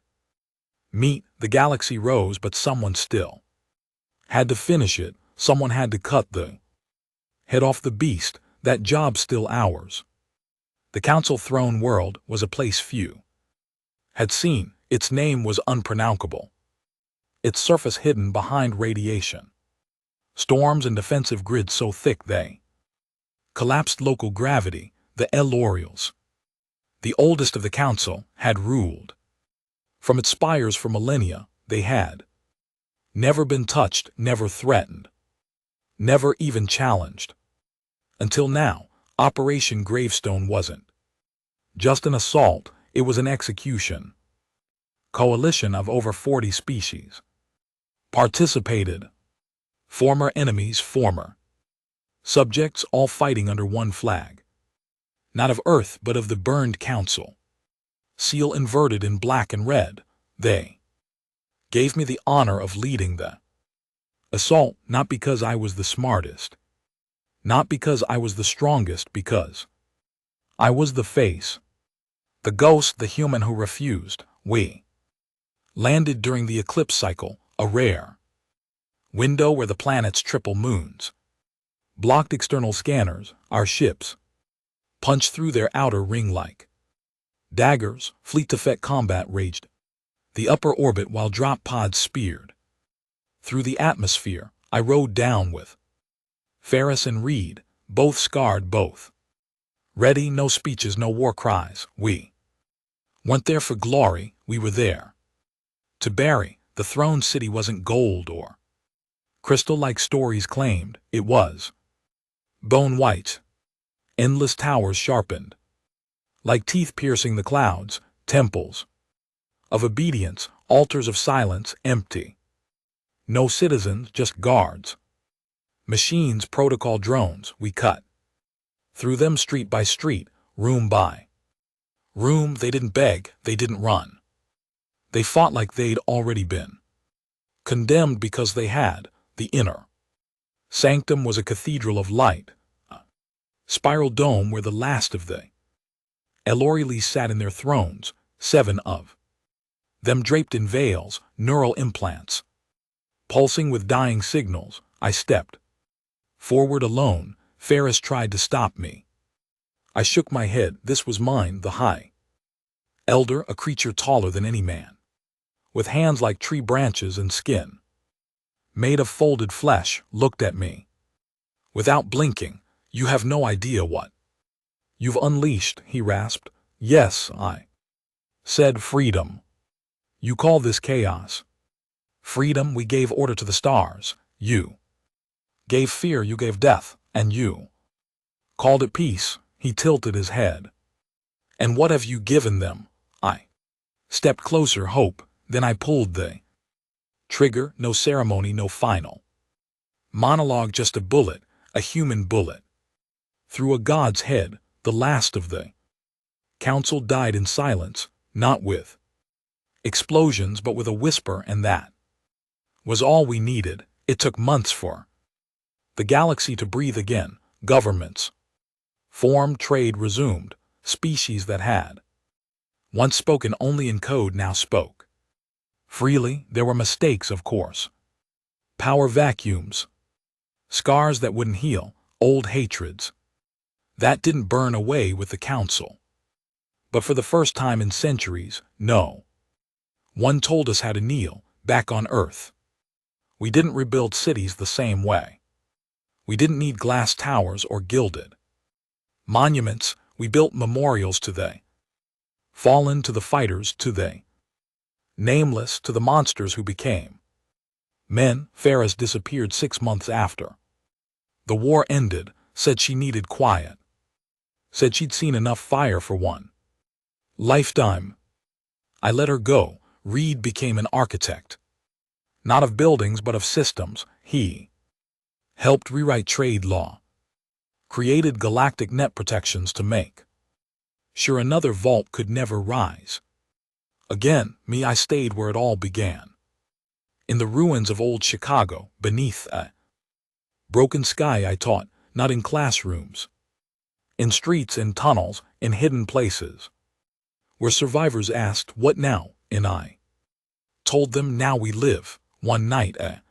meat. The galaxy rose, but someone still had to finish it. Someone had to cut the head off the beast. That job still ours. The Council throne world was a place few had seen. Its name was unpronounceable, its surface hidden behind radiation storms and defensive grids so thick they collapsed local gravity. The Elorials, the oldest of the Council, had ruled from its spires for millennia. They had never been touched, never threatened, never even challenged. Until now, Operation Gravestone wasn't just an assault, it was an execution. Coalition of over 40 species participated. Former enemies, former subjects, all fighting under one flag. Not of Earth, but of the burned Council. Seal inverted in black and red. They gave me the honor of leading the assault, not because I was the smartest, not because I was the strongest, because I was the face, the ghost, the human who refused. We landed during the eclipse cycle, a rare window where the planet's triple moons blocked external scanners. Our ships punched through their outer ring like daggers. Fleet-to-fleet combat raged the upper orbit while drop pods speared through the atmosphere. I rode down with Ferris and Reed, both scarred, both ready. No speeches, no war cries. We weren't there for glory, we were there to bury. The throne city wasn't gold or crystal like stories claimed. It was bone white, endless towers sharpened like teeth piercing the clouds, temples of obedience, altars of silence, empty. No citizens, just guards. Machines, protocol drones. We cut through them street by street, room by room. They didn't beg, they didn't run. They fought like they'd already been condemned because they had. The inner sanctum was a cathedral of light, a spiral dome where the last of the Elorials sat in their thrones, 7 of them draped in veils, neural implants pulsing with dying signals. I stepped forward alone. Ferris tried to stop me. I shook my head. This was mine. The High Elder, a creature taller than any man, with hands like tree branches and skin made of folded flesh, looked at me without blinking. You have no idea what you've unleashed, he rasped. Yes, I said. Freedom. You call this chaos? Freedom. We gave order to the stars. You gave fear, you gave death, and you called it peace. He tilted his head. And what have you given them? I stepped closer. Hope. Then I pulled the trigger. No ceremony, no final monologue, just a bullet, a human bullet, through a god's head. The last of the Council died in silence, not with explosions, but with a whisper, and that was all we needed. It took months for The galaxy to breathe again, governments formed, trade resumed, species that had once spoken only in code now spoke freely. There were mistakes, of course. Power vacuums, scars that wouldn't heal, old hatreds that didn't burn away with the council. But for the first time in centuries, no one told us how to kneel back on Earth. We didn't rebuild cities the same way. We didn't need glass towers or gilded monuments. We built memorials to they fallen, to the fighters, to they nameless, to the monsters who became men. Farah's disappeared 6 months after the war ended, said she needed quiet, said she'd seen enough fire for one lifetime. I let her go. Reed became an architect, not of buildings but of systems. He helped rewrite trade law, created galactic net protections to make sure another vault could never rise again. Me, I stayed where it all began, in the ruins of old Chicago, beneath a broken sky. I taught, not in classrooms, in streets, in tunnels, in hidden places, where survivors asked, "What now?" And I told them, "Now we live." One night a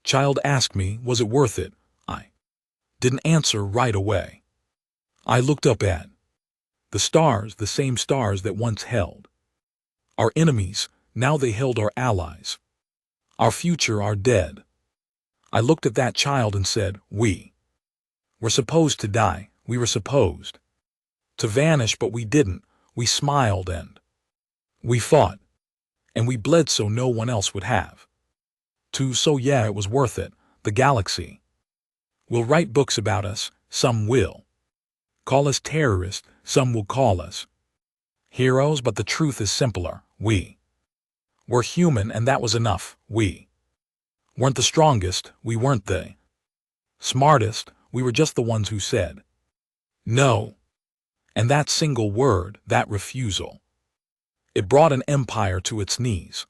child asked me, "Was it worth it?" I didn't answer right away. I looked up at the stars, the same stars that once held our enemies. Now they held our allies, our future, our dead. I looked at that child and said, "We were supposed to die. We were supposed to vanish, but we didn't." We smiled and we fought, and we bled so no one else would have to. So yeah, it was worth it. The galaxy will write books about us. Some will call us terrorists, some will call us heroes, but the truth is simpler. We were human, and that was enough. We weren't the strongest, we weren't the smartest, we were just the ones who said no. And that single word, that refusal, it brought an empire to its knees.